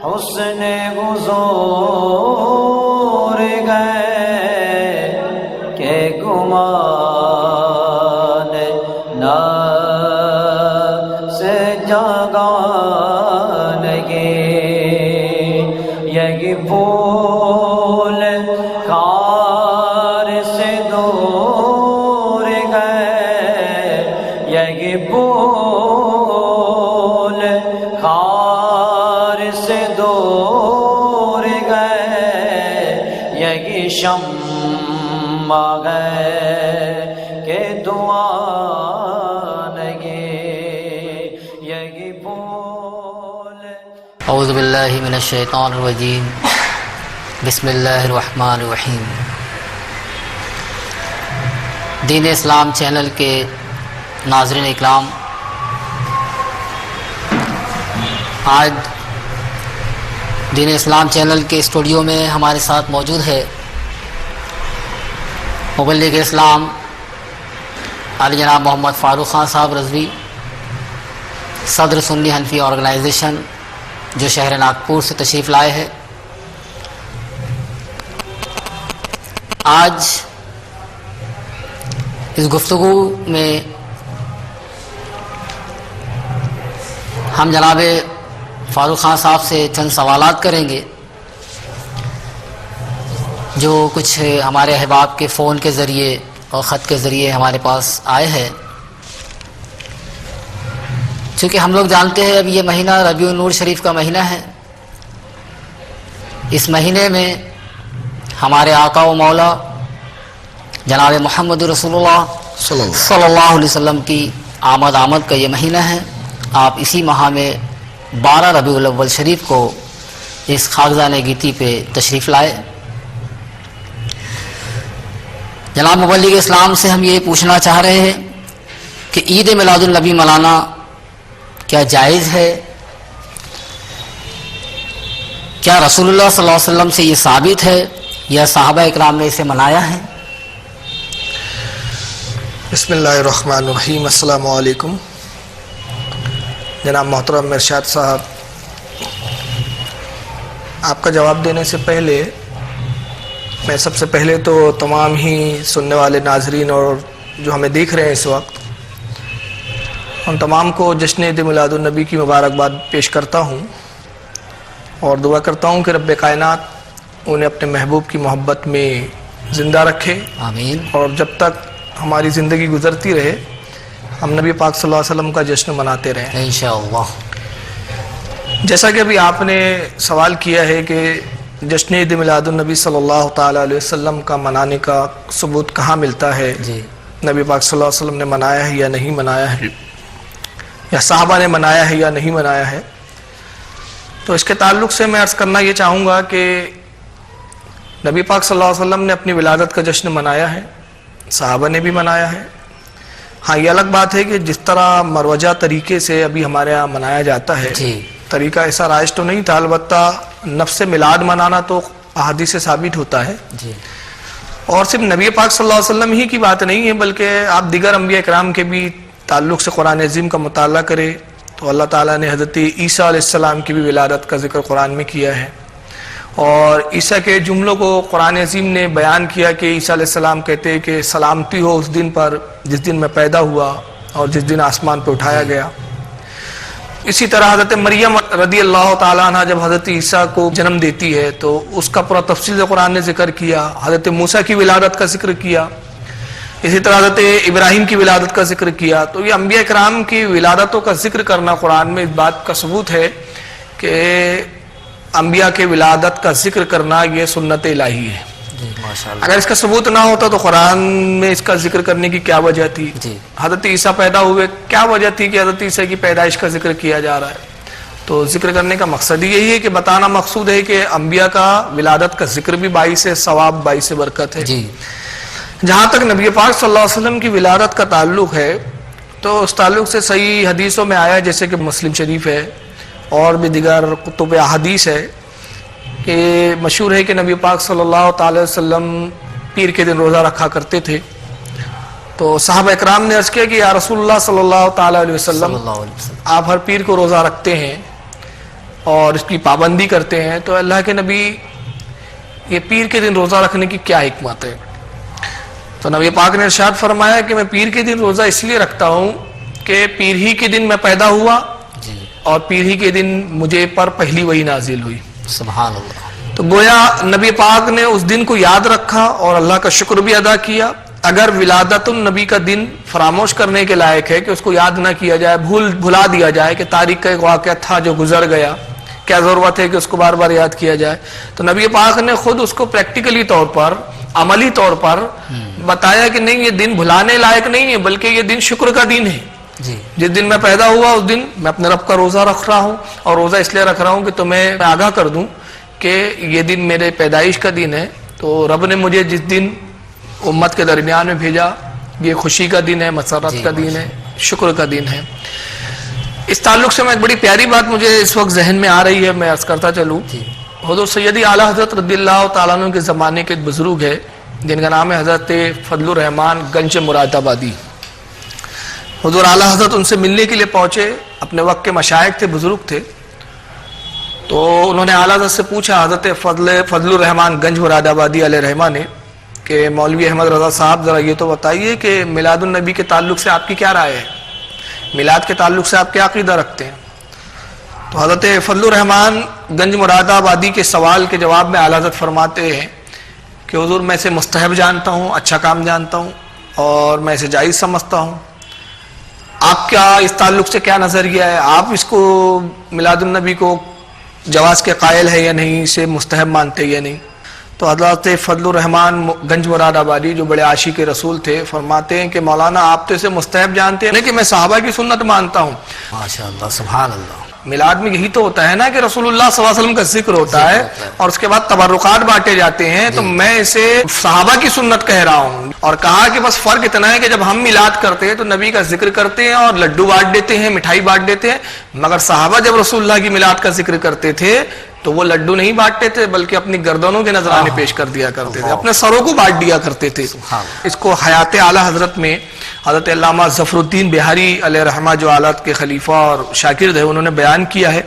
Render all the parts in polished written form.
حسن حضور گئے کہ گمان نفس جگانگی یہی پھول خار سے دور گئے یہی پھول خار سے دور گئے یہی شمع گئے کہ دعا نگے یہی پھول. اعوذ باللہ من الشیطان الرجیم بسم اللہ الرحمن الرحیم. دین اسلام چینل کے ناظرین اکرام، آج دین اسلام چینل کے اسٹوڈیو میں ہمارے ساتھ موجود ہے مبلغ اسلام علی جناب محمد فاروق خان صاحب رضوی، صدر سنی حنفی آرگنائزیشن، جو شہر ناگپور سے تشریف لائے ہیں. آج اس گفتگو میں ہم جناب فاروق خان صاحب سے چند سوالات کریں گے جو کچھ ہمارے احباب کے فون کے ذریعے اور خط کے ذریعے ہمارے پاس آئے ہیں. چونکہ ہم لوگ جانتے ہیں اب یہ مہینہ ربیع النور شریف کا مہینہ ہے. اس مہینے میں ہمارے آقا و مولا جناب محمد رسول اللہ صلی اللہ علیہ وسلم کی آمد کا یہ مہینہ ہے. آپ اسی ماہ میں 12 ربیع الاول شریف کو اس خاکزانِ گیتی پہ تشریف لائے. جناب مبلغ اسلام سے ہم یہ پوچھنا چاہ رہے ہیں کہ عید میلاد النبی منانا کیا جائز ہے؟ کیا رسول اللہ صلی اللہ علیہ وسلم سے یہ ثابت ہے یا صحابہ اکرام نے اسے منایا ہے؟ بسم اللہ الرحمن الرحیم. السلام علیکم. جناب محترم ارشاد صاحب، آپ کا جواب دینے سے پہلے میں سب سے پہلے تو تمام ہی سننے والے ناظرین اور جو ہمیں دیکھ رہے ہیں اس وقت، ان تمام کو جشن عید میلاد النبی کی مبارکباد پیش کرتا ہوں اور دعا کرتا ہوں کہ رب کائنات انہیں اپنے محبوب کی محبت میں زندہ رکھے. آمین. اور جب تک ہماری زندگی گزرتی رہے ہم نبی پاک صلی اللہ علیہ وسلم کا جشن مناتے رہیں انشاءاللہ. جیسا کہ ابھی آپ نے سوال کیا ہے کہ جشن عید میلاد النبی صلی اللہ تعالیٰ علیہ وسلم کا منانے کا ثبوت کہاں ملتا ہے، جی نبی پاک صلی اللہ علیہ وسلم نے منایا ہے یا نہیں منایا ہے، یا صحابہ نے منایا ہے یا نہیں منایا ہے، تو اس کے تعلق سے میں عرض کرنا یہ چاہوں گا کہ نبی پاک صلی اللہ علیہ وسلم نے اپنی ولادت کا جشن منایا ہے، صحابہ نے بھی منایا ہے. ہاں یہ الگ بات ہے کہ جس طرح مروجہ طریقے سے ابھی ہمارے ہاں منایا جاتا ہے، جی طریقہ ایسا رائج تو نہیں تھا، البتہ نفس میلاد منانا تو احادیث سے ثابت ہوتا ہے. جی. اور صرف نبی پاک صلی اللہ علیہ وسلم ہی کی بات نہیں ہے، بلکہ آپ دیگر انبیاء اکرام کے بھی تعلق سے قرآن عظیم کا مطالعہ کریں تو اللہ تعالیٰ نے حضرت عیسیٰ علیہ السلام کی بھی ولادت کا ذکر قرآن میں کیا ہے، اور عیسیٰ کے جملوں کو قرآن عظیم نے بیان کیا کہ عیسیٰ علیہ السلام کہتے ہیں کہ سلامتی ہو اس دن پر جس دن میں پیدا ہوا اور جس دن آسمان پہ اٹھایا گیا. اسی طرح حضرت مریم رضی اللہ تعالیٰ عنہ جب حضرت عیسیٰ کو جنم دیتی ہے تو اس کا پورا تفصیل سے قرآن نے ذکر کیا. حضرت موسیٰ کی ولادت کا ذکر کیا، اسی طرح حضرت ابراہیم کی ولادت کا ذکر کیا. تو یہ انبیاء کرام کی ولادتوں کا ذکر کرنا قرآن میں اس بات کا ثبوت ہے کہ انبیاء کے ولادت کا ذکر کرنا یہ سنت الہی ہے. اگر اس کا ثبوت نہ ہوتا تو قرآن میں اس کا ذکر کرنے کی کیا وجہ تھی؟ حضرت عیسیٰ پیدا ہوئے، کیا وجہ تھی کہ حضرت عیسیٰ کی پیدائش کا ذکر کیا جا رہا ہے؟ تو ذکر کرنے کا مقصد یہی ہے کہ بتانا مقصود ہے کہ انبیاء کا ولادت کا ذکر بھی باعث ثواب، باعث برکت ہے. جہاں تک نبی پاک صلی اللہ علیہ وسلم کی ولادت کا تعلق ہے تو اس تعلق سے صحیح حدیثوں میں آیا، جیسے کہ مسلم شریف ہے اور بھی دیگر کتب احادیث ہے کہ مشہور ہے کہ نبی پاک صلی اللہ تعالی وسلم پیر کے دن روزہ رکھا کرتے تھے. تو صحابہ اکرام نے عرض کیا کہ یا رسول اللہ صلی اللہ تعالی علیہ وسلم، آپ ہر پیر کو روزہ رکھتے ہیں اور اس کی پابندی کرتے ہیں، تو اللہ کے نبی یہ پیر کے دن روزہ رکھنے کی کیا حکمت ہے؟ تو نبی پاک نے ارشاد فرمایا کہ میں پیر کے دن روزہ اس لیے رکھتا ہوں کہ پیر ہی کے دن میں پیدا ہوا اور پیر ہی کے دن مجھے پر پہلی وحی نازل ہوئی۔ سبحان اللہ۔ تو گویا نبی پاک نے اس دن کو یاد رکھا اور اللہ کا شکر بھی ادا کیا۔ اگر ولادت النبی کا دن فراموش کرنے کے لائق ہے کہ اس کو یاد نہ کیا جائے، بھلا دیا جائے کہ تاریخ کا ایک واقعہ تھا جو گزر گیا، کیا ضرورت ہے کہ اس کو بار بار یاد کیا جائے؟ تو نبی پاک نے خود اس کو پریکٹیکلی طور پر، عملی طور پر بتایا کہ نہیں، یہ دن بھلانے لائق نہیں ہے، بلکہ یہ دن شکر کا دن ہے۔ جس دن میں پیدا ہوا اس دن میں اپنے رب کا روزہ رکھ رہا ہوں، اور روزہ اس لیے رکھ رہا ہوں کہ تمہیں آگاہ کر دوں کہ یہ دن میرے پیدائش کا دن ہے۔ تو رب نے مجھے جس دن امت کے درمیان میں بھیجا، یہ خوشی کا دن ہے، مسرت کا دن ہے، شکر کا دن ہے۔ اس تعلق سے میں ایک بڑی پیاری بات مجھے اس وقت ذہن میں آ رہی ہے، میں عرض کرتا چلوں۔ حضور سیدی اعلیٰ حضرت رضی اللہ تعالیٰ عنہ کے زمانے کے ایک بزرگ ہے جن کا نام ہے حضرت فضل الرحمان گنج مراد آبادی۔ حضور اعلیٰ حضرت ان سے ملنے کے لیے پہنچے، اپنے وقت کے مشائخ تھے، بزرگ تھے۔ تو انہوں نے اعلیٰ حضرت سے پوچھا، حضرت فضل الرحمان گنج مراد آبادی علیہ رحمہ نے، کہ مولوی احمد رضا صاحب ذرا یہ تو بتائیے کہ میلاد النبی کے تعلق سے آپ کی کیا رائے ہے؟ میلاد کے تعلق سے آپ کیا عقیدہ رکھتے ہیں؟ تو حضرت فضل الرحمان گنج مراد آبادی کے سوال کے جواب میں اعلیٰ حضرت فرماتے ہیں کہ حضور میں اسے مستحب جانتا ہوں، اچھا کام جانتا ہوں، اور میں اسے جائز سمجھتا ہوں۔ آپ کا اس تعلق سے کیا نظریہ ہے؟ آپ اس کو میلاد النبی کو جواز کے قائل ہے یا نہیں، اسے مستحب مانتے یا نہیں؟ تو حضرت فضل الرحمان گنج مراد آبادی جو بڑے عاشق رسول تھے فرماتے ہیں کہ مولانا آپ تو اسے مستحب جانتے ہیں کہ میں صحابہ کی سنت مانتا ہوں۔ ماشاءاللہ، سبحان اللہ۔ میلاد میں یہی تو ہوتا ہے نا کہ رسول اللہ صلی اللہ علیہ وسلم کا ذکر ہوتا ہے اور اس کے بعد تبرکات بانٹے جاتے ہیں، تو میں اسے صحابہ کی سنت کہہ رہا ہوں۔ اور کہا کہ بس فرق اتنا ہے کہ جب ہم میلاد کرتے ہیں تو نبی کا ذکر کرتے ہیں اور لڈو بانٹ دیتے ہیں، مٹھائی بانٹ دیتے ہیں، مگر صحابہ جب رسول اللہ کی میلاد کا ذکر کرتے تھے تو وہ لڈو نہیں بانٹتے تھے بلکہ اپنی گردنوں کے نذرانے پیش کر دیا کرتے تھے، اپنے سروں کو بانٹ دیا کرتے تھے۔ اس کو حیات اعلیٰ حضرت میں حضرت علامہ ظفر الدین بہاری علیہ رحمہ جو آلات کے خلیفہ اور شاگرد ہے، انہوں نے بیان کیا ہے۔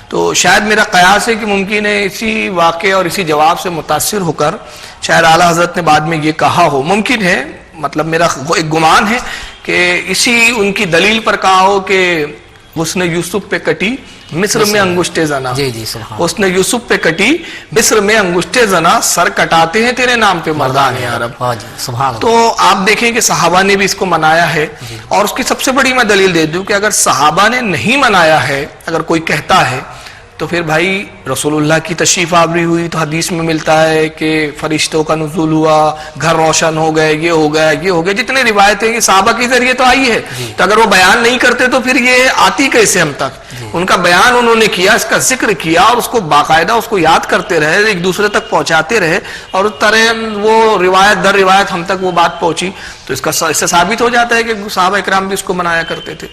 تو شاید میرا قیاس ہے کہ ممکن ہے اسی واقعے اور اسی جواب سے متاثر ہو کر شاید اعلیٰ حضرت نے بعد میں یہ کہا ہو، ممکن ہے، مطلب میرا ایک گمان ہے کہ اسی ان کی دلیل پر کہا ہو کہ حسن یوسف پہ کٹی مصر میں انگشت زنا، حسن یوسف پہ کٹی مصر میں انگشت زنا، سر کٹاتے ہیں تیرے نام پہ مردان عرب۔ تو آپ دیکھیں کہ صحابہ نے بھی اس کو منایا ہے، اور اس کی سب سے بڑی میں دلیل دے دوں کہ اگر صحابہ نے نہیں منایا ہے، اگر کوئی کہتا ہے، تو پھر بھائی رسول اللہ کی تشریف آوری ہوئی تو حدیث میں ملتا ہے کہ فرشتوں کا نزول ہوا، گھر روشن ہو گئے، یہ ہو گیا، یہ ہو گیا، جتنے روایتیں یہ صحابہ کے ذریعے تو آئی ہے۔ تو اگر وہ بیان نہیں کرتے تو پھر یہ آتی کیسے ہم تک؟ ان کا بیان انہوں نے کیا، اس کا ذکر کیا، اور اس کو باقاعدہ اس کو یاد کرتے رہے، ایک دوسرے تک پہنچاتے رہے، اور اس طرح وہ روایت در روایت ہم تک وہ بات پہنچی، تو اس سے ثابت ہو جاتا ہے کہ صحابہ اکرام بھی اس کو منایا کرتے تھے۔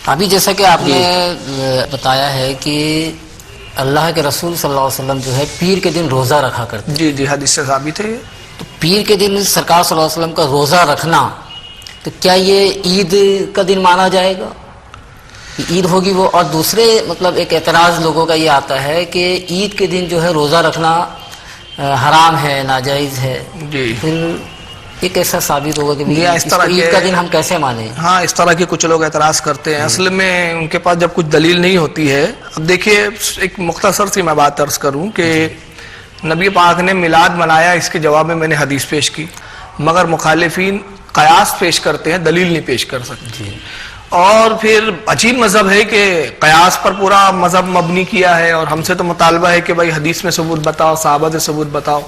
ابھی جیسا کہ آپ نے بتایا ہے کہ اللہ کے رسول صلی اللہ علیہ وسلم جو ہے پیر کے دن روزہ رکھا کرتے، جی حدیث سے ثابت ہے۔ تو پیر کے دن سرکار صلی اللہ علیہ وسلم کا روزہ رکھنا، تو کیا یہ عید کا دن مانا جائے گا؟ عید ہوگی وہ؟ اور دوسرے مطلب ایک اعتراض لوگوں کا یہ آتا ہے کہ عید کے دن جو ہے روزہ رکھنا حرام ہے، ناجائز ہے، پھر یہ کیسا ثابت ہوگا کہ عید کا دن ہم کیسے مانیں؟ ہاں، اس طرح کے کچھ لوگ اعتراض کرتے ہیں، اصل میں ان کے پاس جب کچھ دلیل نہیں ہوتی ہے۔ اب دیکھیے ایک مختصر سی میں بات عرض کروں کہ نبی پاک نے میلاد منایا، اس کے جواب میں میں نے حدیث پیش کی، مگر مخالفین قیاس پیش کرتے ہیں، دلیل نہیں پیش کر سکتے۔ اور پھر عجیب مذہب ہے کہ قیاس پر پورا مذہب مبنی کیا ہے، اور ہم سے تو مطالبہ ہے کہ بھائی حدیث میں ثبوت بتاؤ، صحابہ سے ثبوت بتاؤ۔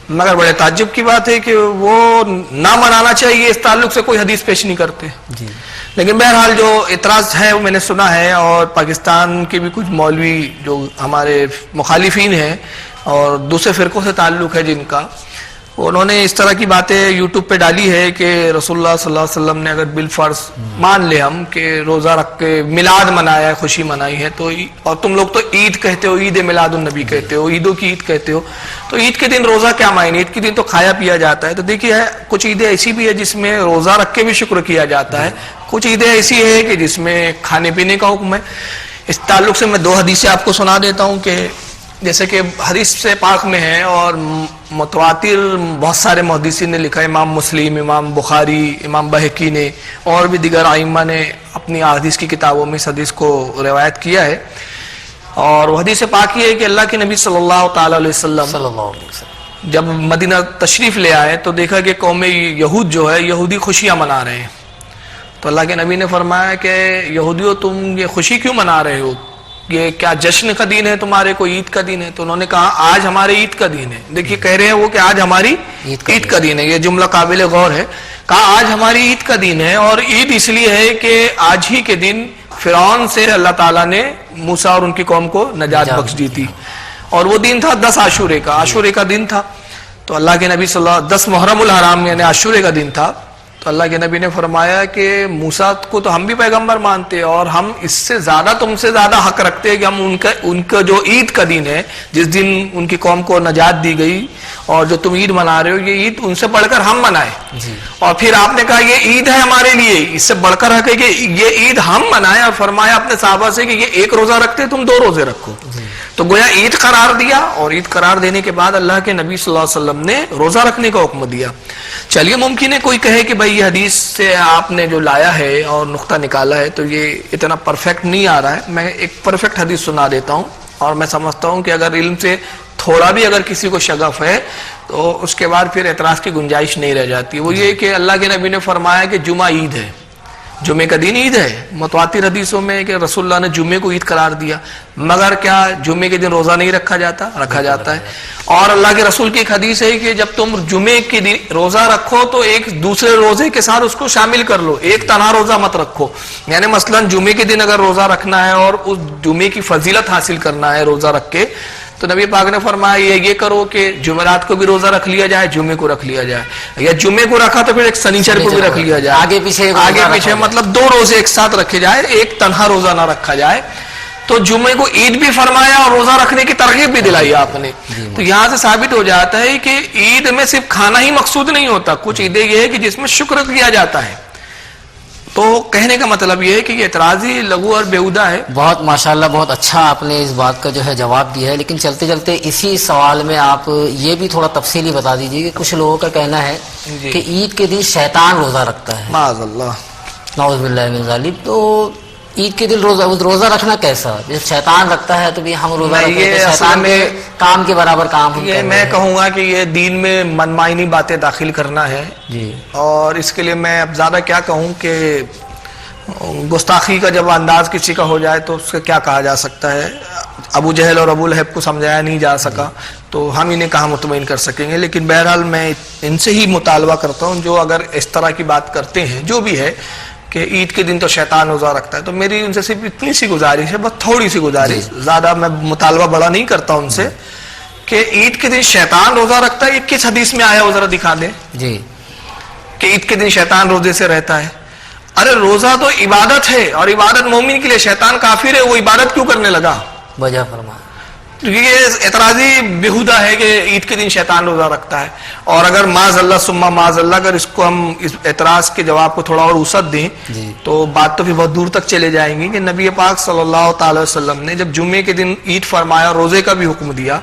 مگر بڑے تعجب کی بات ہے کہ وہ نہ منانا چاہیے اس تعلق سے کوئی حدیث پیش نہیں کرتے۔ لیکن بہرحال جو اعتراض ہے وہ میں نے سنا ہے، اور پاکستان کے بھی کچھ مولوی جو ہمارے مخالفین ہیں اور دوسرے فرقوں سے تعلق ہے جن کا، انہوں نے اس طرح کی باتیں یوٹیوب پہ ڈالی ہے کہ رسول اللہ صلی اللہ علیہ وسلم نے اگر بالفرض مان لے ہم کہ روزہ رکھ کے میلاد منایا ہے، خوشی منائی ہے، تو اور تم لوگ تو عید کہتے ہو، عید میلاد النبی کہتے ہو، عیدوں کی عید کہتے ہو، تو عید کے دن روزہ کیا معنی؟ عید کے دن تو کھایا پیا جاتا ہے۔ تو دیکھیے کچھ عیدیں ایسی بھی ہے جس میں روزہ رکھ کے بھی شکر کیا جاتا ہے، کچھ عیدیں ایسی ہے کہ جس میں کھانے پینے کا حکم ہے۔ اس تعلق سے میں دو حدیثیں آپ کو سنا دیتا ہوں کہ جیسے کہ حدیث سے پاک میں ہے اور متواتر بہت سارے محدثین نے لکھا ہے، امام مسلم، امام بخاری، امام بہقی نے اور بھی دیگر ائمہ نے اپنی حدیث کی کتابوں میں اس حدیث کو روایت کیا ہے. اور وہ حدیث پاک یہ ہے کہ اللہ کے نبی صلی اللہ تعالی علیہ وسلم جب مدینہ تشریف لے آئے تو دیکھا کہ قوم یہود جو ہے یہودی خوشیاں منا رہے ہیں. تو اللہ کے نبی نے فرمایا کہ یہودیوں تم یہ خوشی کیوں منا رہے ہو؟ یہ کیا جشن کا دن ہے تمہارے، کوئی عید کا دن ہے؟ تو انہوں نے کہا آج ہمارے عید کا دن ہے. دیکھیے کہہ رہے ہیں وہ کہ آج ہماری عید کا دن ہے. یہ جملہ قابل غور ہے. کہا آج ہماری عید کا دن ہے، اور عید اس لیے ہے کہ آج ہی کے دن فرعون سے اللہ تعالیٰ نے موسیٰ اور ان کی قوم کو نجات بخش دی تھی. اور وہ دن تھا 10 عاشورے کا، عاشورے کا دن تھا. تو اللہ کے نبی صلی اللہ 10 محرم الحرام یعنی عاشورے کا دن تھا. تو اللہ کے نبی نے فرمایا کہ موسیٰ کو تو ہم بھی پیغمبر مانتے ہیں، اور ہم اس سے زیادہ تم سے زیادہ حق رکھتے ہیں کہ ہم ان کا جو عید کا دن ہے، جس دن ان کی قوم کو نجات دی گئی، اور جو تم عید منا رہے ہو یہ عید ان سے بڑھ کر ہم منائیں. اور پھر آپ نے کہا یہ عید ہے ہمارے لیے، اس سے بڑھ کر ہے کہ یہ عید ہم منائیں. اور فرمایا اپنے صحابہ سے کہ یہ ایک روزہ رکھتے تم 2 روزے رکھو. تو گویا عید قرار دیا، اور عید قرار دینے کے بعد اللہ کے نبی صلی اللہ علیہ وسلم نے روزہ رکھنے کا حکم دیا. چلیے ممکن ہے کوئی کہے کہ بھائی یہ حدیث سے آپ نے جو لایا ہے اور نقطہ نکالا ہے تو یہ اتنا پرفیکٹ نہیں آ رہا ہے. میں ایک پرفیکٹ حدیث سنا دیتا ہوں، اور میں سمجھتا ہوں کہ اگر علم سے تھوڑا بھی اگر کسی کو شغف ہے تو اس کے بعد پھر اعتراض کی گنجائش نہیں رہ جاتی. وہ یہ کہ اللہ کے نبی نے فرمایا کہ جمعہ عید ہے، جمعے کا دن عید ہے. متواتر حدیثوں میں کہ رسول اللہ نے جمعے کو عید قرار دیا، مگر کیا جمعے کے دن روزہ نہیں رکھا جاتا؟ رکھا جاتا ہے. اور اللہ کے رسول کی ایک حدیث ہے کہ جب تم جمعے کے دن روزہ رکھو تو ایک دوسرے روزے کے ساتھ اس کو شامل کر لو، ایک تنہا روزہ مت رکھو. یعنی مثلا جمعے کے دن اگر روزہ رکھنا ہے اور اس جمعے کی فضیلت حاصل کرنا ہے روزہ رکھ کے، تو نبی پاک نے فرمایا یہ کرو کہ جمعرات کو بھی روزہ رکھ لیا جائے، جمعے کو رکھ لیا جائے، یا جمعے کو رکھا تو پھر ایک سنیچر کو بھی رکھ لیا جائے، آگے پیچھے مطلب 2 روزے ایک ساتھ رکھے جائے، ایک تنہا روزہ نہ رکھا جائے. تو جمعے کو عید بھی فرمایا اور روزہ رکھنے کی ترغیب بھی دلائی آپ نے. تو یہاں سے ثابت ہو جاتا ہے کہ عید میں صرف کھانا ہی مقصود نہیں ہوتا، کچھ عیدیں یہ ہے کہ جس میں شکر کیا جاتا ہے. تو کہنے کا مطلب یہ ہے کہ یہ اعتراضی لغو اور بیہودہ ہے. بہت ماشاءاللہ بہت اچھا آپ نے اس بات کا جو ہے جواب دیا ہے. لیکن چلتے چلتے اسی سوال میں آپ یہ بھی تھوڑا تفصیلی بتا دیجیے کہ کچھ لوگوں کا کہنا ہے کہ عید کے دن شیطان روزہ رکھتا ہے، معاذ اللہ، نعوذ باللہ من ذالک. تو عید کے دن روزہ رکھنا کیسا؟ جب شیطان رکھتا ہے تو بھی ہم روزہ رکھتے ہیں، شیطان کے کام کے برابر کام ہم یہ میں کہوں گا کہ یہ دین میں منمائنی باتیں داخل کرنا ہے. جی. اور اس کے لیے میں اب زیادہ کیا کہوں کہ گستاخی کا جب انداز کسی کا ہو جائے تو اس کا کیا کہا جا سکتا ہے. ابو جہل اور ابو لہب کو سمجھایا نہیں جا سکا تو ہم انہیں کہاں مطمئن کر سکیں گے. لیکن بہرحال میں ان سے ہی مطالبہ کرتا ہوں جو اگر اس طرح کی بات کرتے ہیں جو بھی ہے کہ عید کے دن تو شیطان روزہ رکھتا ہے، تو میری ان سے صرف اتنی سی گزارش ہے، بس تھوڑی سی گزارش، زیادہ میں مطالبہ بڑا نہیں کرتا ان سے، کہ عید کے دن شیطان روزہ رکھتا ہے. یہ کس حدیث میں آیا وہ ذرا دکھا دیں جی کہ عید کے دن شیطان روزے سے رہتا ہے. ارے روزہ تو عبادت ہے، اور عبادت مومن کے لیے. شیطان کافر ہے، وہ عبادت کیوں کرنے لگا؟ وجہ فرما. یہ اعتراضی بیہودہ ہے کہ عید کے دن شیطان روزہ رکھتا ہے. اور اگر معاذ اللہ ثم معاذ اللہ اگر اس کو ہم اس اعتراض کے جواب کو تھوڑا اور وسعت دیں تو بات تو پھر بہت دور تک چلے جائیں گی کہ نبی پاک صلی اللہ تعالی وسلم نے جب جمعے کے دن عید فرمایا، روزے کا بھی حکم دیا،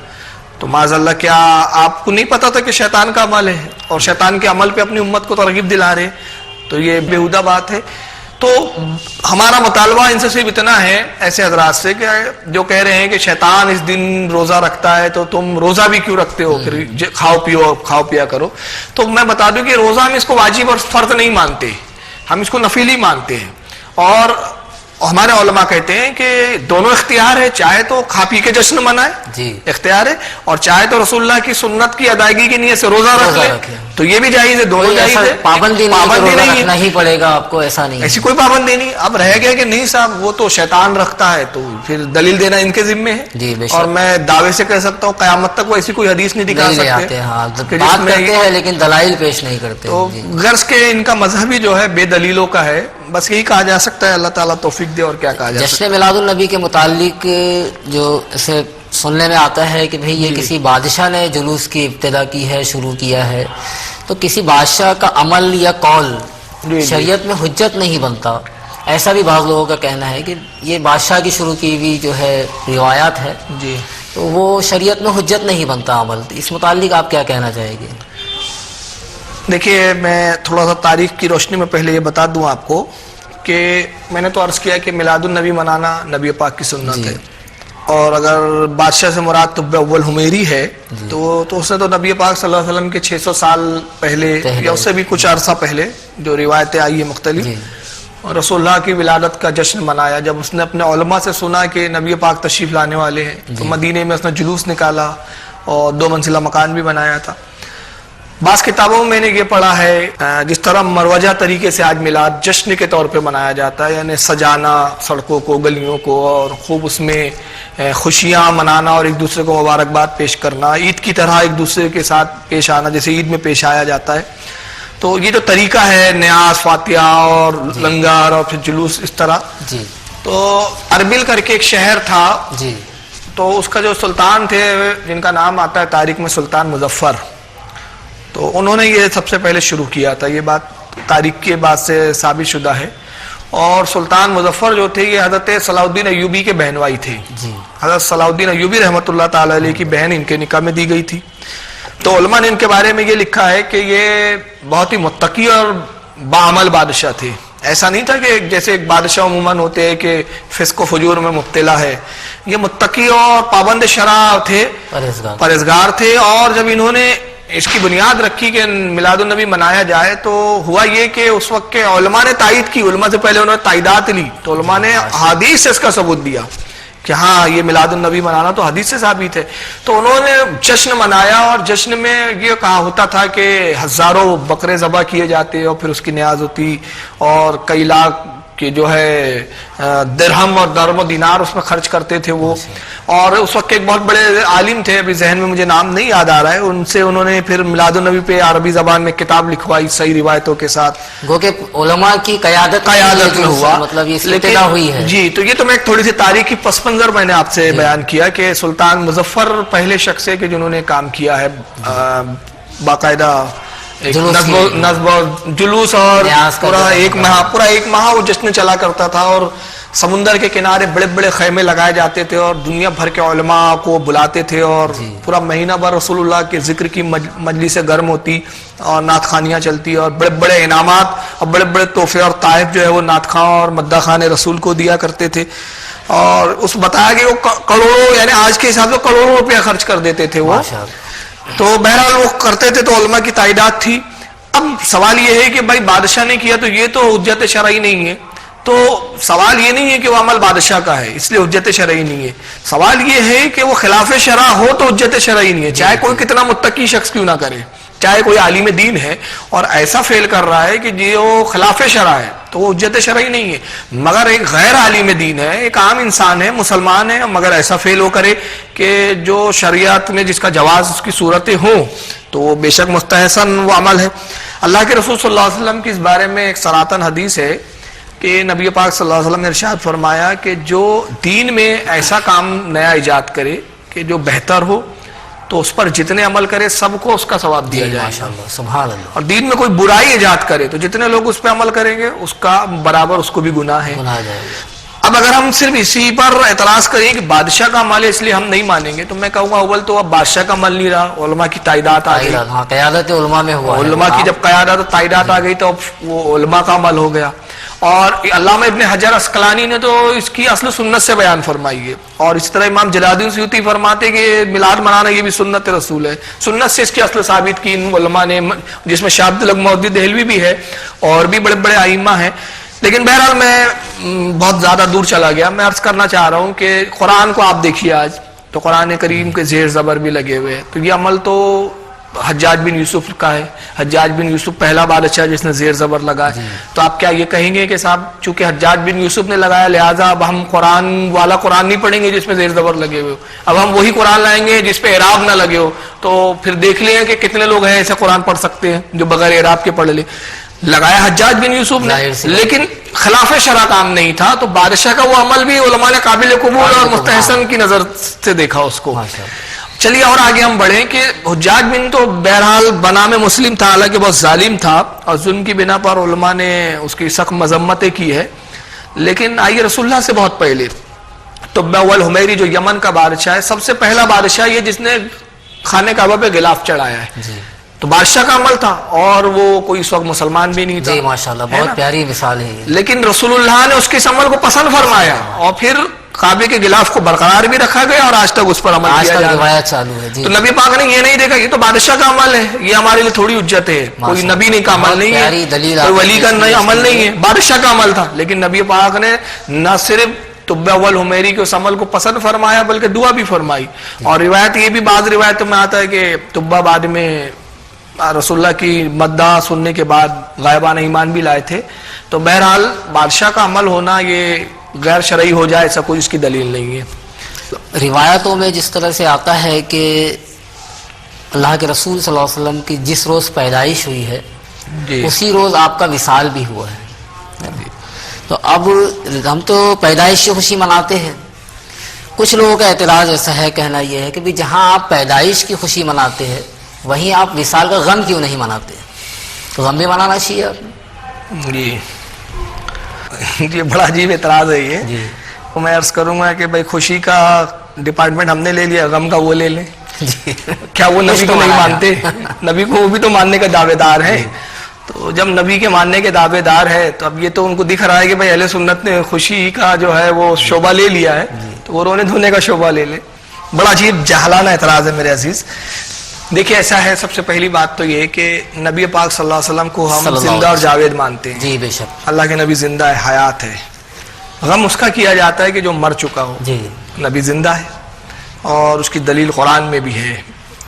تو معاذ اللہ کیا آپ کو نہیں پتا تھا کہ شیطان کا عمل ہے اور شیطان کے عمل پہ اپنی امت کو ترغیب دلا رہے؟ تو یہ بیہودہ بات ہے. تو ہمارا مطالبہ ان سے صرف اتنا ہے ایسے حضرات سے کہ جو کہہ رہے ہیں کہ شیطان اس دن روزہ رکھتا ہے تو تم روزہ بھی کیوں رکھتے ہو، پھر کھاؤ پیا کرو. تو میں بتا دوں کہ روزہ ہم اس کو واجب اور فرض نہیں مانتے، ہم اس کو نفلی مانتے ہیں. اور ہمارے علماء کہتے ہیں کہ دونوں اختیار ہے، چاہے تو کھا پی کے جشن منائے اختیار ہے، اور چاہے تو رسول اللہ کی سنت کی ادائیگی کی نیت سے روزہ رکھ لے تو یہ بھی جائز ہے. دونوں جائز ہے، پابندی نہیں ہی پڑے گا آپ کو، ایسا نہیں، ایسی کوئی پابندی نہیں. اب رہ گیا کہ نہیں صاحب وہ تو شیطان رکھتا ہے تو پھر دلیل دینا ان کے ذمے ہے. اور میں دعوے سے کہہ سکتا ہوں قیامت تک وہ ایسی کوئی حدیث نہیں دکھا سکتے، بات کرتے ہیں لیکن دلائل پیش نہیں کرتے. تو غرض کے ان کا مذہبی جو ہے بے دلیلوں کا ہے. بس یہی کہا جا سکتا ہے، اللہ تعالیٰ توفیق دے، اور کیا کہا جا سکتا ہے. جشن میلاد النبی کے متعلق جو اسے سننے میں آتا ہے کہ بھئی یہ کسی بادشاہ نے جلوس کی ابتدا کی ہے، شروع کیا ہے، تو کسی بادشاہ کا عمل یا قول شریعت میں حجت نہیں بنتا. ایسا بھی بعض لوگوں کا کہنا ہے کہ یہ بادشاہ کی شروع کی ہوئی جو ہے روایات ہے جی تو وہ شریعت میں حجت نہیں بنتا عمل. اس متعلق آپ کیا کہنا چاہیں گے؟ دیکھیے میں تھوڑا سا تاریخ کی روشنی میں پہلے یہ بتا دوں آپ کو کہ میں نے تو عرض کیا کہ میلاد النبی منانا نبی پاک کی سنت ہے, اور اگر بادشاہ سے مراد طب اول حمیری ہے تو اس نے تو نبی پاک صلی اللہ علیہ وسلم کے 600 سال پہلے یا اس سے بھی کچھ عرصہ پہلے جو روایتیں آئی ہیں مختلف, رسول اللہ کی ولادت کا جشن منایا. جب اس نے اپنے علماء سے سنا کہ نبی پاک تشریف لانے والے ہیں تو مدینے میں اس نے جلوس نکالا اور 2 منزلہ مکان بھی بنایا تھا. بعض کتابوں میں نے یہ پڑھا ہے جس طرح مروجہ طریقے سے آج میلاد جشن کے طور پہ منایا جاتا ہے, یعنی سجانا سڑکوں کو گلیوں کو اور خوب اس میں خوشیاں منانا اور ایک دوسرے کو مبارکباد پیش کرنا, عید کی طرح ایک دوسرے کے ساتھ پیش آنا جیسے عید میں پیش آیا جاتا ہے. تو یہ جو طریقہ ہے نیاز فاتحہ اور لنگر اور پھر جلوس اس طرح, تو اربل کر کے ایک شہر تھا تو اس کا جو سلطان تھے جن کا نام آتا ہے تاریخ میں سلطان مظفر, تو انہوں نے یہ سب سے پہلے شروع کیا تھا. یہ بات تاریخ کے بعد سے ثابت شدہ ہے. اور سلطان مظفر جو تھے یہ حضرت صلاح الدین ایوبی کے بہن بھائی تھے. حضرت صلاح الدین ایوبی رحمۃ اللہ تعالی علیہ کی بہن ان کے نکاح میں دی گئی تھی. تو علماء نے ان کے بارے میں یہ لکھا ہے کہ یہ بہت ہی متقی اور باعمل بادشاہ تھے. ایسا نہیں تھا کہ جیسے ایک بادشاہ عموماً ہوتے ہیں کہ فسق و فجور میں مبتلا ہے. یہ متقی اور پابند شرع تھے, پرہیزگار تھے. اور جب انہوں نے اس کی بنیاد رکھی کہ میلاد النبی منایا جائے تو ہوا یہ کہ اس وقت کے علماء نے تائید کی, علماء سے پہلے انہوں نے تائیدات لی تو علماء نے حدیث سے اس کا ثبوت دیا کہ ہاں یہ میلاد النبی منانا تو حدیث سے ثابت ہے. تو انہوں نے جشن منایا اور جشن میں یہ کہا ہوتا تھا کہ ہزاروں بکرے ذبح کیے جاتے اور پھر اس کی نیاز ہوتی اور کئی لاکھ کہ جو ہے درہم اور درم و دینار اس میں خرچ کرتے تھے وہ. اور اس وقت ایک بہت بڑے عالم تھے, ابھی ذہن میں مجھے نام نہیں یاد آ رہا ہے, ان سے انہوں نے پھر میلاد النبی پہ عربی زبان میں کتاب لکھوائی صحیح روایتوں کے ساتھ. گو کہ علماء کی قیادت میں ہوا, مطلب یہ ابتدا ہوئی ہے. جی تو یہ تو میں ایک تھوڑی سی تاریخی پس منظر میں نے آپ سے بیان کیا کہ سلطان مظفر پہلے شخص ہے کہ جنہوں نے کام کیا ہے باقاعدہ نظم و جلوس اور پورا ایک ماہ وہ جشن چلا کرتا تھا. اور سمندر کے کنارے بڑے بڑے خیمے لگائے جاتے تھے اور دنیا بھر کے علماء کو بلاتے تھے اور پورا مہینہ بھر رسول اللہ کے ذکر کی مجلس گرم ہوتی اور نعت خوانیاں چلتی اور بڑے بڑے انعامات اور بڑے بڑے تحفے اور تحائف جو ہے وہ نعت خواں اور مداح خان رسول کو دیا کرتے تھے. اور اس بتایا کہ وہ کروڑوں, یعنی آج کے حساب سے کروڑوں روپیہ خرچ کر دیتے تھے وہ. تو بہرحال وہ کرتے تھے تو علماء کی تعداد تھی. اب سوال یہ ہے کہ بھائی بادشاہ نے کیا تو یہ تو حجت شرعی نہیں ہے. تو سوال یہ نہیں ہے کہ وہ عمل بادشاہ کا ہے اس لیے حجت شرعی نہیں ہے. سوال یہ ہے کہ وہ خلاف شرع ہو تو حجت شرعی نہیں ہے, چاہے کوئی کتنا متقی شخص کیوں نہ کرے, چاہے کوئی عالم دین ہے اور ایسا فعل کر رہا ہے کہ جو خلاف شرع ہے تو وہ حجت شرعی نہیں ہے. مگر ایک غیر عالم دین ہے, ایک عام انسان ہے, مسلمان ہے, مگر ایسا فعل وہ کرے کہ جو شریعت میں جس کا جواز اس کی صورتیں ہوں تو وہ بے شک مستحسن وہ عمل ہے. اللہ کے رسول صلی اللہ علیہ وسلم کی اس بارے میں ایک سراتن حدیث ہے کہ نبی پاک صلی اللہ علیہ وسلم نے ارشاد فرمایا کہ جو دین میں ایسا کام نیا ایجاد کرے کہ جو بہتر ہو تو اس پر جتنے عمل کرے سب کو اس کا ثواب دیا جائے. ماشاءاللہ سبحان اللہ. اور دین میں کوئی برائی ایجاد کرے تو جتنے لوگ اس پہ عمل کریں گے اس کا برابر اس کو بھی گناہ ہے. اب اگر ہم صرف اسی پر اعتراض کریں کہ بادشاہ کا عمل ہے اس لیے ہم نہیں مانیں گے تو میں کہوں گا اول تو اب بادشاہ کا عمل نہیں رہا, علماء کی تعداد آ گئی. قیادت علماء میں ہوا, علماء کی جب قیادت و تعداد آ گئی تو اب وہ علماء کا عمل ہو گیا. اور علامہ ابن حجر عسقلانی نے تو اس کی اصل سنت سے بیان فرمائی ہے. اور اس طرح امام جلال الدین سیوطی فرماتے کہ میلاد منانا یہ بھی سنت رسول ہے, سنت سے اس کی اصل ثابت کی ان علماء نے, جس میں شاہ عبد الحق مودودی دہلوی بھی ہے اور بھی بڑے بڑے ائمہ ہیں. لیکن بہرحال میں بہت زیادہ دور چلا گیا. میں عرض کرنا چاہ رہا ہوں کہ قرآن کو آپ دیکھیے آج تو قرآن کریم کے زیر زبر بھی لگے ہوئے ہیں. تو یہ عمل تو حجاج بن یوسف کا ہے. حجاج بن یوسف پہلا بادشاہ جس نے زیر زبر لگایا. تو آپ کیا یہ کہیں گے کہ صاحب چونکہ حجاج بن یوسف نے لگایا لہٰذا اب ہم قرآن والا قرآن نہیں پڑھیں گے جس میں زیر زبر لگے ہوئے ہو, اب ہم وہی قرآن لائیں گے جس پہ اعراب نہ لگے ہو. تو پھر دیکھ لیں کہ کتنے لوگ ہیں ایسے قرآن پڑھ سکتے ہیں جو بغیر اعراب کے پڑھ لے. لگایا حجاج بن یوسف نے لیکن خلاف شرع کام نہیں تھا. تو بادشاہ کا وہ عمل بھی علماء نے قابل قبول اور مستحسن کی نظر سے دیکھا اس کو. چلیے اور آگے ہم بڑھیں کہ حجاج بن تو بہرحال بنام مسلم تھا, حالانکہ بہت ظالم تھا اور ظلم کی بنا پر علماء نے اس کی سخت مذمتیں کی ہے. لیکن آئیے رسول اللہ سے بہت پہلے طبع والحمیری جو یمن کا بادشاہ ہے، سب سے پہلا بادشاہ یہ جس نے خانہ کعبہ پہ غلاف چڑھایا ہے، تو بادشاہ کا عمل تھا، اور وہ کوئی اس وقت مسلمان بھی نہیں تھا. جی ماشاءاللہ، بہت پیاری مثال ہے. لیکن رسول اللہ نے اس کے اس عمل کو پسند فرمایا، اور پھر کعبے کے غلاف کو برقرار بھی رکھا گیا، اور آج تک اس پر عمل کیا جا رہا ہے. روایت چالو ہے. تو نبی پاک نے یہ نہیں دیکھا یہ تو بادشاہ کا عمل ہے، یہ ہمارے لیے تھوڑی حجت ہے، کوئی نبی نہیں کا عمل نہیں ہے، کوئی ولی کا عمل نہیں ہے، بادشاہ کا عمل تھا. لیکن نبی پاک نے نہ صرف طبع والحمیری کے اس عمل کو پسند فرمایا بلکہ دعا بھی فرمائی. اور روایت یہ بھی بعض روایتوں میں آتا ہے کہ طبع بعد میں رسول اللہ کی مداح سننے کے بعد غائبانہ ایمان بھی لائے تھے. تو بہرحال بادشاہ کا عمل ہونا یہ غیر شرعی ہو جائے ایسا کوئی اس کی دلیل نہیں ہے. روایتوں میں جس طرح سے آتا ہے کہ اللہ کے رسول صلی اللہ علیہ وسلم کی جس روز پیدائش ہوئی ہے اسی روز آپ کا وصال بھی ہوا ہے. تو اب ہم تو پیدائش کی خوشی مناتے ہیں. کچھ لوگوں کا اعتراض ایسا ہے، کہنا یہ ہے کہ بھی جہاں آپ پیدائش کی خوشی مناتے ہیں وہیں آپ وصال کا غم کیوں نہیں مناتے؟ تو غم بھی منانا چاہیے آپ نے. جی بڑا عجیب اعتراض ہے یہ. تو میں عرض کروں گا کہ بھائی خوشی کا ڈپارٹمنٹ ہم نے لے لیا، غم کا وہ لے لیں. کیا وہ نبی کو نہیں مانتے؟ نبی کو وہ بھی تو ماننے کا دعوے دار ہے. تو جب نبی کے ماننے کے دعوے دار ہے تو اب یہ تو ان کو دکھ رہا ہے کہ بھائی اہل سنت نے خوشی کا جو ہے وہ شعبہ لے لیا ہے، تو وہ رونے دھونے کا شعبہ لے لے. بڑا عجیب جہلانہ اعتراض ہے میرے عزیز. دیکھیں ایسا ہے، سب سے پہلی بات تو یہ کہ نبی پاک صلی اللہ علیہ وسلم کو ہم زندہ اور جاوید مانتے ہیں. جی بے شک اللہ کے نبی زندہ ہے، حیات ہے. غم اس کا کیا جاتا ہے کہ جو مر چکا ہو. نبی زندہ ہے اور اس کی دلیل قرآن میں بھی ہے،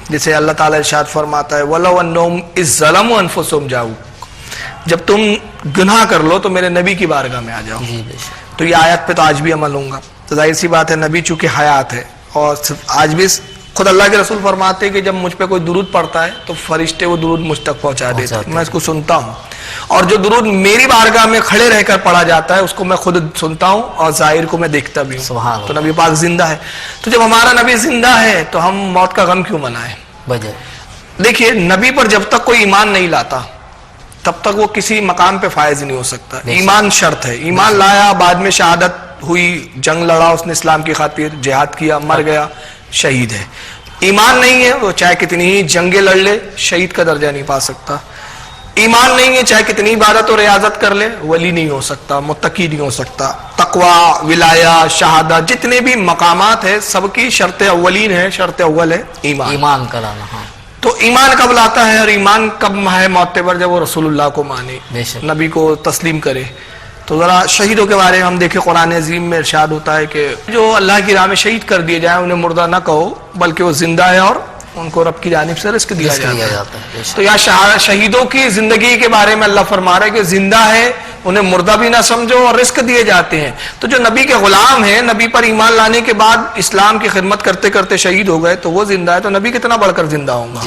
جسے اللہ تعالیٰ ارشاد فرماتا ہے وَلَوْ أَنَّهُمْ إِذْ ظَلَمُوا أَنفُسَهُمْ جَاءُوكَ، جب تم گناہ کر لو تو میرے نبی کی بارگاہ میں آ جاؤ. تو یہ آیت پہ تو آج بھی عمل ہوں گا. تو ظاہر سی بات ہے نبی چونکہ حیات ہے، اور آج بھی خود اللہ کے رسول فرماتے ہیں کہ جب مجھ پہ کوئی درود پڑتا ہے تو فرشتے وہ درود مجھ تک پہنچا دیتے ہیں، میں اس کو سنتا ہوں. اور جو درود میری بارگاہ میں کھڑے رہ کر پڑھا جاتا ہے اس کو میں خود سنتا ہوں اور ظاہر کو میں دیکھتا بھی ہوں. تو نبی پاک زندہ ہے. تو جب ہمارا نبی زندہ ہے تو ہم موت کا غم کیوں منائیں؟ دیکھیے نبی پر جب تک کوئی ایمان نہیں لاتا تب تک وہ کسی مقام پہ فائز نہیں ہو سکتا. ایمان شرط ہے. ایمان لایا، بعد میں شہادت ہوئی، جنگ لڑا اس نے اسلام کی خاطر، جہاد کیا، مر گیا، شہید ہے. ایمان نہیں ہے وہ چاہے کتنی ہی جنگیں لڑ لے شہید کا درجہ نہیں پا سکتا. ایمان نہیں ہے چاہے کتنی عبادت اور ریاضت کر لے ولی نہیں ہو سکتا، متقی نہیں ہو سکتا. تقوی، ولایہ، شہادت، جتنے بھی مقامات ہیں سب کی شرط اولین ہے، شرط اول ہے ایمان کا لانا. تو ایمان کب لاتا ہے اور ایمان کب ہے معتبر؟ جب وہ رسول اللہ کو مانے، نبی کو تسلیم کرے. تو ذرا شہیدوں کے بارے میں ہم دیکھیں قرآن عظیم میں ارشاد ہوتا ہے کہ جو اللہ کی راہ میں شہید کر دیے جائیں انہیں مردہ نہ کہو بلکہ وہ زندہ ہے اور ان کو رب کی جانب سے رزق دیا جاتا ہے. تو یا شہیدوں کی زندگی کے بارے میں اللہ فرما رہا ہے کہ زندہ ہے، انہیں مردہ بھی نہ سمجھو اور رزق دیے جاتے ہیں. تو جو نبی کے غلام ہیں، نبی پر ایمان لانے کے بعد اسلام کی خدمت کرتے کرتے شہید ہو گئے تو وہ زندہ ہے، تو نبی کتنا بڑھ کر زندہ ہوں گا.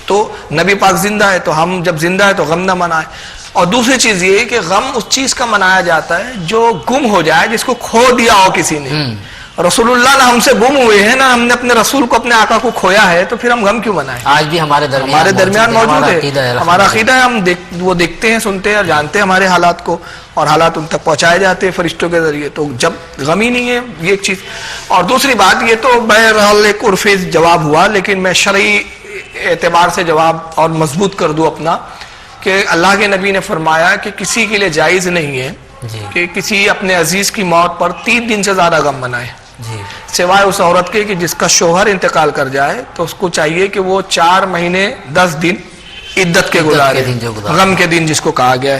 تو نبی پاک زندہ ہے تو ہم جب زندہ ہے تو غم نہ منائیں. اور دوسری چیز یہ کہ غم اس چیز کا منایا جاتا ہے جو گم ہو جائے، جس کو کھو دیا ہو کسی نے. رسول اللہ نہ ہم سے گم ہوئے ہیں، نہ ہم نے اپنے رسول کو، اپنے آقا کو کھویا ہے، تو پھر ہم غم کیوں منائیں؟ آج بھی ہمارے درمیان موجود ہے. ہمارا عقیدہ ہے، ہم وہ دیکھتے ہیں، سنتے ہیں اور جانتے ہیں ہمارے حالات کو، اور حالات ان تک پہنچائے جاتے ہیں فرشتوں کے ذریعے. تو جب غم ہی نہیں ہے یہ ایک چیز. اور دوسری بات یہ تو بہرحال ایک عرفی جواب ہوا، لیکن میں شرعی اعتبار سے جواب اور مضبوط کر دوں اپنا، کہ اللہ کے نبی نے فرمایا کہ کسی کے لیے جائز نہیں ہے کہ کسی اپنے عزیز کی موت پر 3 دن سے زیادہ غم منائے، سوائے اس عورت کے کہ جس کا شوہر انتقال کر جائے تو اس کو چاہیے کہ وہ 4 مہینے 10 دن عدت کے گزارے، غم کے دن جس کو کہا گیا ہے.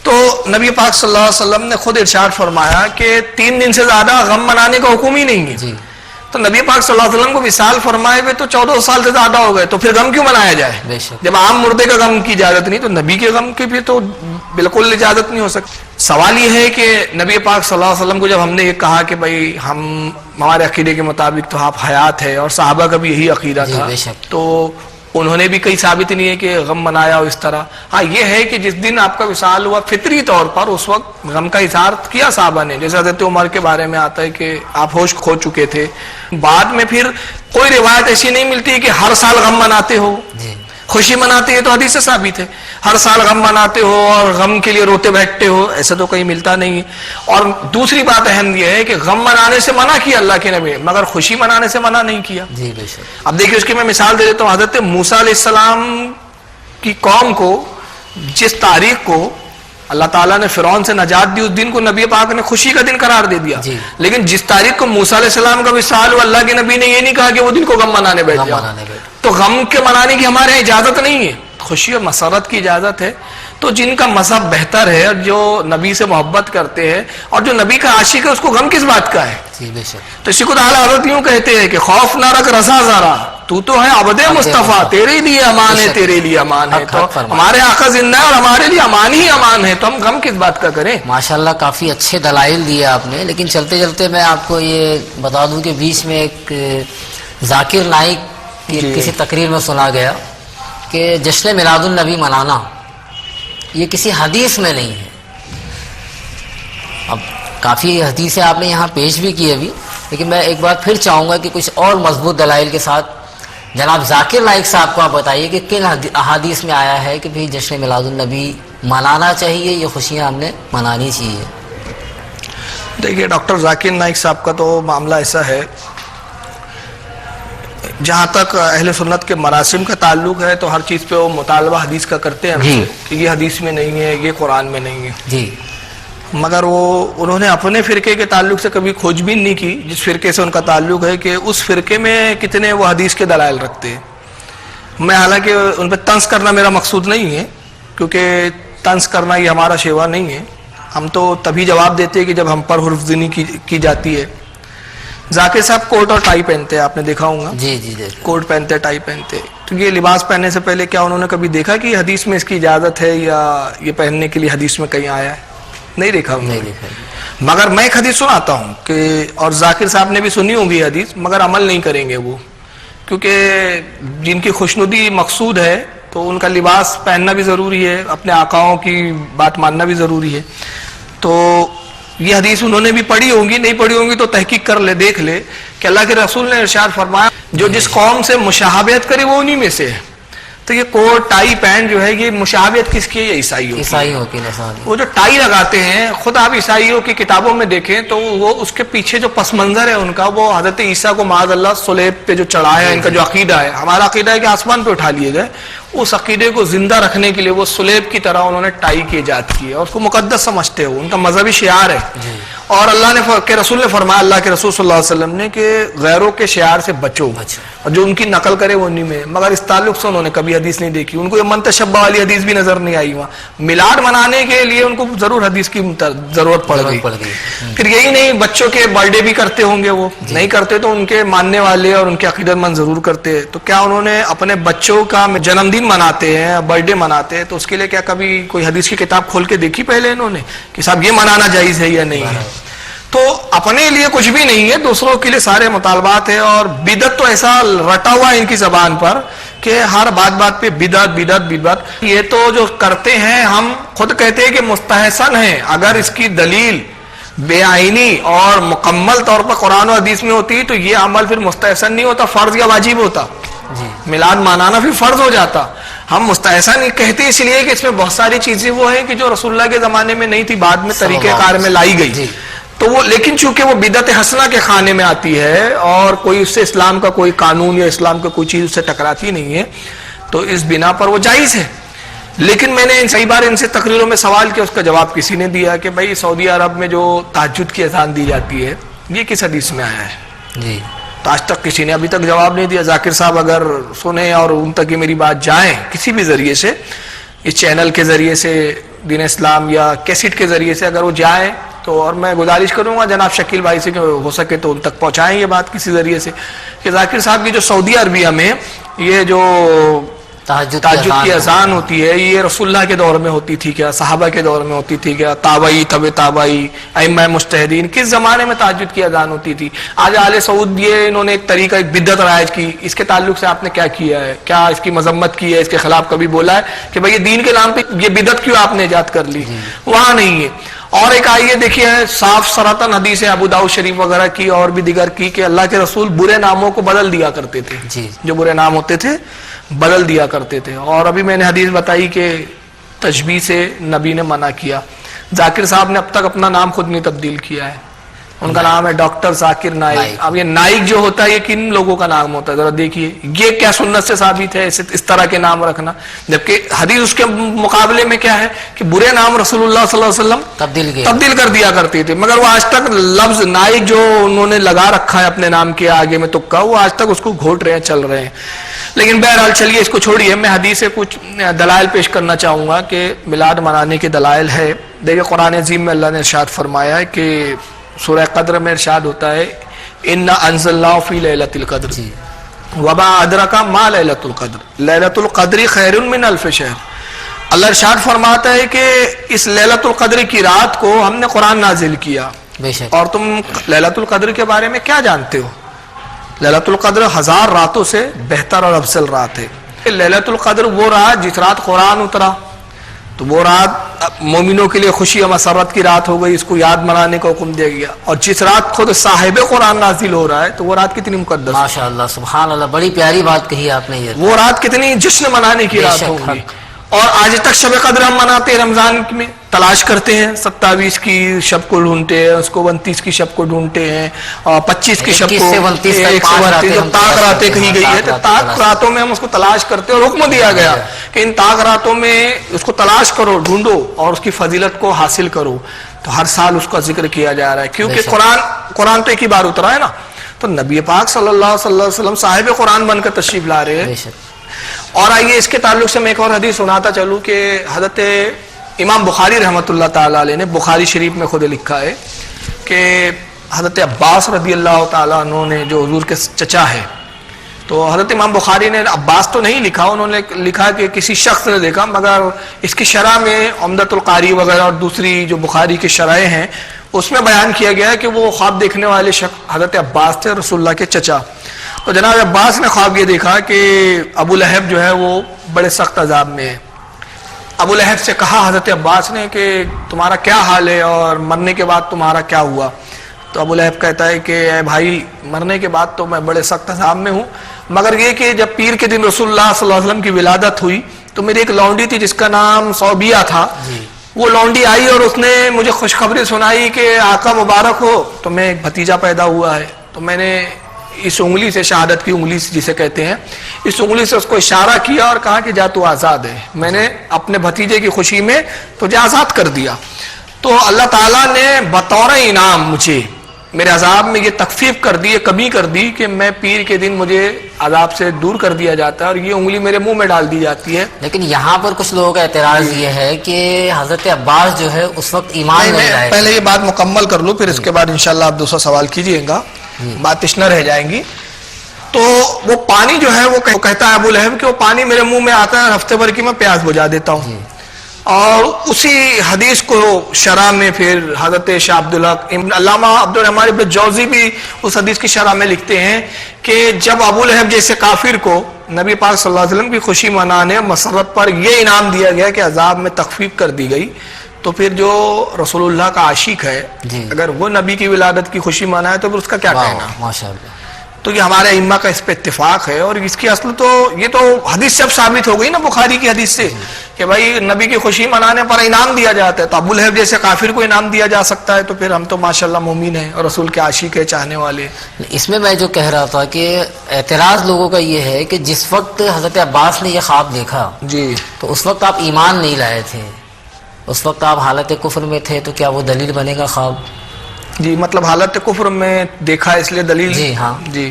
تو نبی پاک صلی اللہ علیہ وسلم نے خود ارشاد فرمایا کہ 3 دن سے زیادہ غم منانے کا حکم ہی نہیں ہے. تو نبی پاک صلی اللہ علیہ وسلم کو وصال فرمائے ہوئے تو 14 سال سے زیادہ ہو گئے، تو پھر غم کیوں منایا جائے؟ جب عام مردے کا غم کی اجازت نہیں تو نبی کے غم کی بھی تو بالکل اجازت نہیں ہو سکتی. سوال یہ ہے کہ نبی پاک صلی اللہ علیہ وسلم کو جب ہم نے یہ کہا کہ بھائی ہمارے عقیدے کے مطابق تو آپ حیات ہے، اور صحابہ کا بھی یہی عقیدہ تھا، تو انہوں نے بھی کئی ثابت نہیں ہے کہ غم منایا ہو اس طرح. ہاں یہ ہے کہ جس دن آپ کا وصال ہوا فطری طور پر اس وقت غم کا اظہار کیا صحابہ نے، جیسے حضرت عمر کے بارے میں آتا ہے کہ آپ ہوش کھو چکے تھے. بعد میں پھر کوئی روایت ایسی نہیں ملتی کہ ہر سال غم مناتے ہو. خوشی مناتے ہیں تو حدیث سے ثابت ہے. ہر سال غم مناتے ہو اور غم کے لیے روتے بیٹھتے ہو, ایسا تو کہیں ملتا نہیں ہے. اور دوسری بات اہم یہ ہے کہ غم منانے سے منع کیا اللہ کے نبی, مگر خوشی منانے سے منع نہیں کیا. جی بے شک. اب دیکھیے اس کی میں مثال دے دیتا ہوں. حضرت موسیٰ علیہ السلام کی قوم کو جس تاریخ کو اللہ تعالیٰ نے فرعون سے نجات دی, اس دن کو نبی پاک نے خوشی کا دن قرار دے دیا. جی. لیکن جس تاریخ کو موسیٰ علیہ السلام کا وصال ہوا, اللہ کے نبی نے یہ نہیں کہا کہ وہ دن کو غم منانے بیٹھ جاؤ. تو غم کے منانے کی ہمارے یہاں اجازت نہیں ہے, خوشی اور مسرت کی اجازت ہے. تو جن کا مذہب بہتر ہے اور جو نبی سے محبت کرتے ہیں اور جو نبی کا عاشق ہے, اس کو غم کس بات کا ہے؟ جی بے شک. تو اسی کو تعالیٰ حضرت یوں کہتے ہیں کہ خوف نہ رکھ رضا ذرا, تو تو ہے عبد مصطفیٰ, تیرے لیے امان ہے, تیرے لیے امان ہے. تو ہمارے آقا زندہ ہے اور ہمارے لیے امان ہی امان ہے, تو ہم غم کس بات کا کریں؟ ماشاءاللہ کافی اچھے دلائل دیے آپ نے. لیکن چلتے چلتے میں آپ کو یہ بتا دوں کہ بیچ میں ایک ذاکر نائک کی کسی تقریر میں سنا گیا کہ جشن میلاد النبی منانا یہ کسی حدیث میں نہیں ہے. اب کافی حدیثیں آپ نے یہاں پیش بھی کی ابھی, لیکن میں ایک بار پھر چاہوں گا کہ کچھ اور مضبوط دلائل کے ساتھ جناب ذاکر نائک صاحب کو آپ بتائیے کہ کن احادیث میں آیا ہے کہ بھئی جشن میلاد النبی منانا چاہیے, یہ خوشیاں ہم نے منانی چاہیے. دیکھیے ڈاکٹر ذاکر نائک صاحب کا تو معاملہ ایسا ہے, جہاں تک اہل سنت کے مراسم کا تعلق ہے تو ہر چیز پہ وہ مطالبہ حدیث کا کرتے ہیں کہ یہ حدیث میں نہیں ہے, یہ قرآن میں نہیں ہے. جی. مگر انہوں نے اپنے فرقے کے تعلق سے کبھی کھوج بین نہیں کی, جس فرقے سے ان کا تعلق ہے, کہ اس فرقے میں کتنے وہ حدیث کے دلائل رکھتے ہیں. میں حالانکہ ان پہ طنز کرنا میرا مقصود نہیں ہے, کیونکہ طنز کرنا یہ ہمارا شیوا نہیں ہے. ہم تو تبھی جواب دیتے ہیں کہ جب ہم پر حرف زنی کی جاتی ہے. ذاکر صاحب کوٹ اور ٹائی پہنتے ہیں, آپ نے دیکھا ہوگا. جی جی جی. کوٹ پہنتے, ٹائی پہنتے. تو یہ لباس پہننے سے پہلے کیا انہوں نے کبھی دیکھا کہ حدیث میں اس کی اجازت ہے یا یہ پہننے کے لیے حدیث میں کہیں آیا ہے؟ نہیں دیکھا. مگر میں ایک حدیث سناتا ہوں کہ, اور ذاکر صاحب نے بھی سنی ہوگی حدیث, مگر عمل نہیں کریں گے وہ, کیونکہ جن کی خوشنودی مقصود ہے تو ان کا لباس پہننا بھی ضروری ہے, اپنے آقاؤں کی بات ماننا بھی ضروری ہے. تو یہ حدیث انہوں نے بھی پڑھی ہوگی, نہیں پڑھی ہوگی تو تحقیق کر لے, دیکھ لے کہ اللہ کے رسول نے ارشاد فرمایا جو جس قوم سے مشابہت کرے وہ انہی میں سے ہے. تو یہ کوٹ ٹائی پینٹ جو ہے, یہ مشابہت کس کی ہے؟ یہ عیسائیوں کی. وہ جو ٹائی لگاتے ہیں, خود آپ عیسائیوں کی کتابوں میں دیکھیں تو وہ اس کے پیچھے جو پس منظر ہے ان کا, وہ حضرت عیسیٰ کو معاذ اللہ صلیب پہ جو چڑھایا ہے, ان کا جو عقیدہ ہے. ہمارا عقیدہ ہے کہ آسمان پہ اٹھا لیے گئے. اس عقیدے کو زندہ رکھنے کے لیے وہ صلیب کی طرح انہوں نے ٹائی کی ایجاد کی ہے, اور اس کو مقدس سمجھتے ہو, ان کا مذہبی شعار ہے. اور اللہ نے کے رسول نے فرمایا, اللہ کے رسول صلی اللہ علیہ وسلم نے, کہ غیروں کے شعار سے بچو, اور جو ان کی نقل کرے وہ انہی میں. مگر اس تعلق سے انہوں نے کبھی حدیث نہیں دیکھی, ان کو یہ من تشبہ والی حدیث بھی نظر نہیں آئی. وہاں میلاد منانے کے لیے ان کو ضرور حدیث کی ضرورت پڑ گئی. پھر یہی نہیں, بچوں کے برتھ ڈے بھی کرتے ہوں گے, وہ نہیں کرتے تو ان کے ماننے والے اور ان کے عقیدت مند ضرور کرتے. تو کیا انہوں نے اپنے بچوں کا جنم دن مناتے ہیں, برتھ ڈے مناتے ہیں, تو اس کے لیے کیا کبھی کوئی حدیث کی کتاب کھول کے دیکھی پہلے انہوں نے کہ صاحب یہ منانا جائز ہے یا نہیں ہے؟ تو اپنے لیے کچھ بھی نہیں ہے, دوسروں کے لیے سارے مطالبات ہیں. اور بدعت تو ایسا رٹا ہوا ہے ان کی زبان پر کہ ہر بات پہ بدعت بدعت بدعت. یہ تو جو کرتے ہیں, ہم خود کہتے ہیں کہ مستحسن ہے. اگر اس کی دلیل بے آئینی اور مکمل طور پر قرآن و حدیث میں ہوتی تو یہ عمل پھر مستحسن نہیں ہوتا, فرض یا واجب ہوتا. میلاد منانا پھر فرض ہو جاتا. ہم مستحسن کہتے اس لیے کہ اس میں بہت ساری چیزیں وہ ہیں کہ جو رسول اللہ کے زمانے میں نہیں تھی, بعد میں طریقہ کار میں لائی گئی. تو وہ, لیکن چونکہ وہ بدعت حسنہ کے خانے میں آتی ہے اور کوئی اس سے اسلام کا کوئی قانون یا اسلام کا کوئی چیز اس سے ٹکراتی نہیں ہے, تو اس بنا پر وہ جائز ہے. لیکن میں نے کئی بار ان سے تقریروں میں سوال کیا, اس کا جواب کسی نے دیا کہ بھائی سعودی عرب میں جو تہجد کی اذان دی جاتی ہے یہ کس حدیث میں آیا ہے؟ تو آج تک کسی نے ابھی تک جواب نہیں دیا. ذاکر صاحب اگر سنیں اور ان تک یہ میری بات جائیں کسی بھی ذریعے سے, اس چینل کے ذریعے سے, دین اسلام یا کیسٹ کے ذریعے سے اگر وہ جائیں, تو اور میں گزارش کروں گا جناب شکیل بھائی سے کہ ہو سکے تو ان تک پہنچائیں یہ بات کسی ذریعے سے, کہ ذاکر صاحب کی جو سعودی عربیہ میں یہ جو تہجد کی اذان ہوتی ہے, یہ رسول اللہ کے دور میں ہوتی تھی کیا, صحابہ کے دور میں ہوتی تھی کیا, تابعی تبع تابعی ائمہ مجتہدین, کس زمانے میں تہجد کی اذان ہوتی تھی؟ آج آل سعود یہ انہوں نے ایک طریقہ, ایک بدعت رائج کی, اس کے تعلق سے آپ نے کیا کیا ہے؟ کیا اس کی مذمت کی ہے, اس کے خلاف کبھی بولا ہے کہ بھئی یہ دین کے نام پہ یہ بدعت کیوں آپ نے ایجاد کر لی؟ وہاں نہیں ہے. اور ایک آئیے دیکھیے صاف سراتن حدیث ہے ابو داؤد شریف وغیرہ کی اور بھی دیگر کی, کہ اللہ کے رسول برے ناموں کو بدل دیا کرتے تھے. جو برے نام ہوتے تھے بدل دیا کرتے تھے. اور ابھی میں نے حدیث بتائی کہ تشبیہ سے نبی نے منع کیا. ذاکر صاحب نے اب تک اپنا نام خود نہیں تبدیل کیا ہے, ان کا نام ہے ڈاکٹر ذاکر نائک. اب یہ نائک جو ہوتا ہے یہ کن لوگوں کا نام ہوتا ہے ذرا دیکھیے, یہ کیا سنت سے ثابت ہے اس طرح کے نام رکھنا, جبکہ حدیث اس کے مقابلے میں کیا ہے کہ برے نام رسول اللہ صلی اللہ علیہ وسلم تبدیل کر دیا کرتے تھے, مگر وہ آج تک لفظ نائک جو انہوں نے لگا رکھا ہے اپنے نام کے آگے میں تکا, وہ آج تک اس کو گھوٹ رہے ہیں, چل رہے ہیں. لیکن بہرحال چلیے اس کو چھوڑیے, میں حدیث سے کچھ دلائل پیش کرنا چاہوں گا کہ میلاد منانے کے دلائل ہے. دیکھیں قرآن عظیم میں اللہ نے ارشاد فرمایا ہے کہ سورہ قدر میں ارشاد ہوتا ہے اِنَّا أَنزَلْنَاهُ فِي لَيْلَةِ الْقَدْرِ وَمَا أَدْرَكَ مَا لَيْلَةُ الْقَدْرِ لَيْلَةُ الْقَدْرِ خَيْرٌ مِّنْ أَلْفِ شَهْرٍ. اللہ ارشاد فرماتا ہے کہ اس لیلۃ القدر کی رات کو ہم نے قرآن نازل کیا, اور تم لیلۃ القدر کے بارے میں کیا جانتے ہو؟ لیلۃ القدر 1000 راتوں سے بہتر اور افضل رات ہے. لیلۃ القدر وہ رات جس رات قرآن اترا, تو وہ رات مومنوں کے لیے خوشی و مسرت کی رات ہو گئی, اس کو یاد منانے کا حکم دیا گیا. اور جس رات خود صاحب قرآن نازل ہو رہا ہے تو وہ رات کتنی مقدس, ماشاءاللہ سبحان اللہ, بڑی پیاری بات کہی آپ نے. یہ وہ رات کتنی جشن منانے کی رات ہوگی. اور آج تک شب قدر ہم مناتے ہیں, رمضان میں تلاش کرتے ہیں, 27 کی شب کو ڈھونڈتے ہیں, اس کو 29 کی شب کو ڈھونڈتے ہیں, اور 25 کی شب کو 129 تاک راتیں کہی گئی ہے, تو تاک راتوں میں ہم اس کو تلاش کرتے ہیں, اور حکم دیا گیا کہ ان تاک راتوں میں اس کو تلاش کرو, ڈھونڈو, اور اس کی فضیلت کو حاصل کرو. تو ہر سال اس کا ذکر کیا جا رہا ہے, کیونکہ قرآن تو ایک ہی بار اترا ہے نا. تو نبی پاک صلی اللہ علیہ وسلم صاحب قرآن بن کر تشریف لا رہے ہیں. اور آئیے اس کے تعلق سے میں ایک اور حدیث سناتا چلوں کہ حضرت امام بخاری رحمۃ اللہ تعالیٰ علیہ نے بخاری شریف میں خود لکھا ہے کہ حضرت عباس رضی اللہ تعالیٰ عنہ نے, جو حضور کے چچا ہے, تو حضرت امام بخاری نے عباس تو نہیں لکھا, انہوں نے لکھا کہ کسی شخص نے دیکھا, مگر اس کی شرح میں عمدۃ القاری وغیرہ اور دوسری جو بخاری کی شرحیں ہیں اس میں بیان کیا گیا ہے کہ وہ خواب دیکھنے والے شخص حضرت عباس تھے, رسول اللہ کے چچا. تو جناب عباس نے خواب یہ دیکھا کہ ابو لہب جو ہے وہ بڑے سخت عذاب میں ہے. ابو لہب سے کہا حضرت عباس نے کہ تمہارا کیا حال ہے اور مرنے کے بعد تمہارا کیا ہوا؟ تو ابو لہب کہتا ہے کہ اے بھائی, مرنے کے بعد تو میں بڑے سخت عذاب میں ہوں, مگر یہ کہ جب پیر کے دن رسول اللہ صلی اللہ علیہ وسلم کی ولادت ہوئی تو میری ایک لونڈی تھی جس کا نام صوبیہ تھا, وہ لونڈی آئی اور اس نے مجھے خوشخبری سنائی کہ آقا مبارک ہو, تو میں ایک بھتیجا پیدا ہوا ہے. تو میں نے اس انگلی سے, شہادت کی انگلی سے جسے کہتے ہیں, اس انگلی سے اس کو اشارہ کیا اور کہا کہ جا تو آزاد ہے. میں نے اپنے بھتیجے کی خوشی میں تجھے آزاد کر دیا. تو اللہ تعالیٰ نے بطور انعام مجھے میرے عذاب میں یہ تخفیف کر دی, کمی کر دی کہ میں پیر کے دن مجھے عذاب سے دور کر دیا جاتا ہے اور یہ انگلی میرے منہ میں ڈال دی جاتی ہے. لیکن یہاں پر کچھ لوگوں کا اعتراض یہ ہے کہ حضرت عباس جو ہے اس وقت ایمان نہیں لائے. پہلے یہ بات مکمل کر لوں, پھر اس کے بعد انشاءاللہ آپ دوسرا سوال کیجئے گا, بات تشنہ رہ جائیں گی. تو وہ پانی جو ہے وہ کہتا ہے ابو لہب کہ وہ پانی میرے منہ میں آتا ہے, ہفتے بھر کی میں پیاس بجھا دیتا ہوں. اور اسی حدیث کو شرح میں پھر حضرت شاہ عبدالحق علامہ عبدالرحمن ابن جوزی بھی اس حدیث کی شرح میں لکھتے ہیں کہ جب ابو لہب جیسے کافر کو نبی پاک صلی اللہ علیہ وسلم کی خوشی منانے مسرت پر یہ انعام دیا گیا کہ عذاب میں تخفیف کر دی گئی, تو پھر جو رسول اللہ کا عاشق ہے اگر وہ نبی کی ولادت کی خوشی منائے تو پھر اس کا کیا کہنا. ماشاءاللہ. تو یہ ہمارے ائمہ کا اس پہ اتفاق ہے. اور اس کی اصل تو یہ تو حدیث سے اب ثابت ہو گئی نا, بخاری کی حدیث سے, کہ بھائی نبی کی خوشی منانے پر انعام دیا جاتا ہے. تو ابو لہب جیسے کافر کو انعام دیا جا سکتا ہے, تو پھر ہم تو ماشاءاللہ مومن ہیں اور رسول کے عاشق ہیں, چاہنے والے. اس میں جو کہہ رہا تھا کہ اعتراض لوگوں کا یہ ہے کہ جس وقت حضرت عباس نے یہ خواب دیکھا جی, تو اس وقت آپ ایمان نہیں لائے تھے, اس وقت آپ حالت کفر میں تھے, تو کیا وہ دلیل بنے گا خواب؟ جی, مطلب حالت کفر میں دیکھا اس لیے دلیل. جی ہاں جی,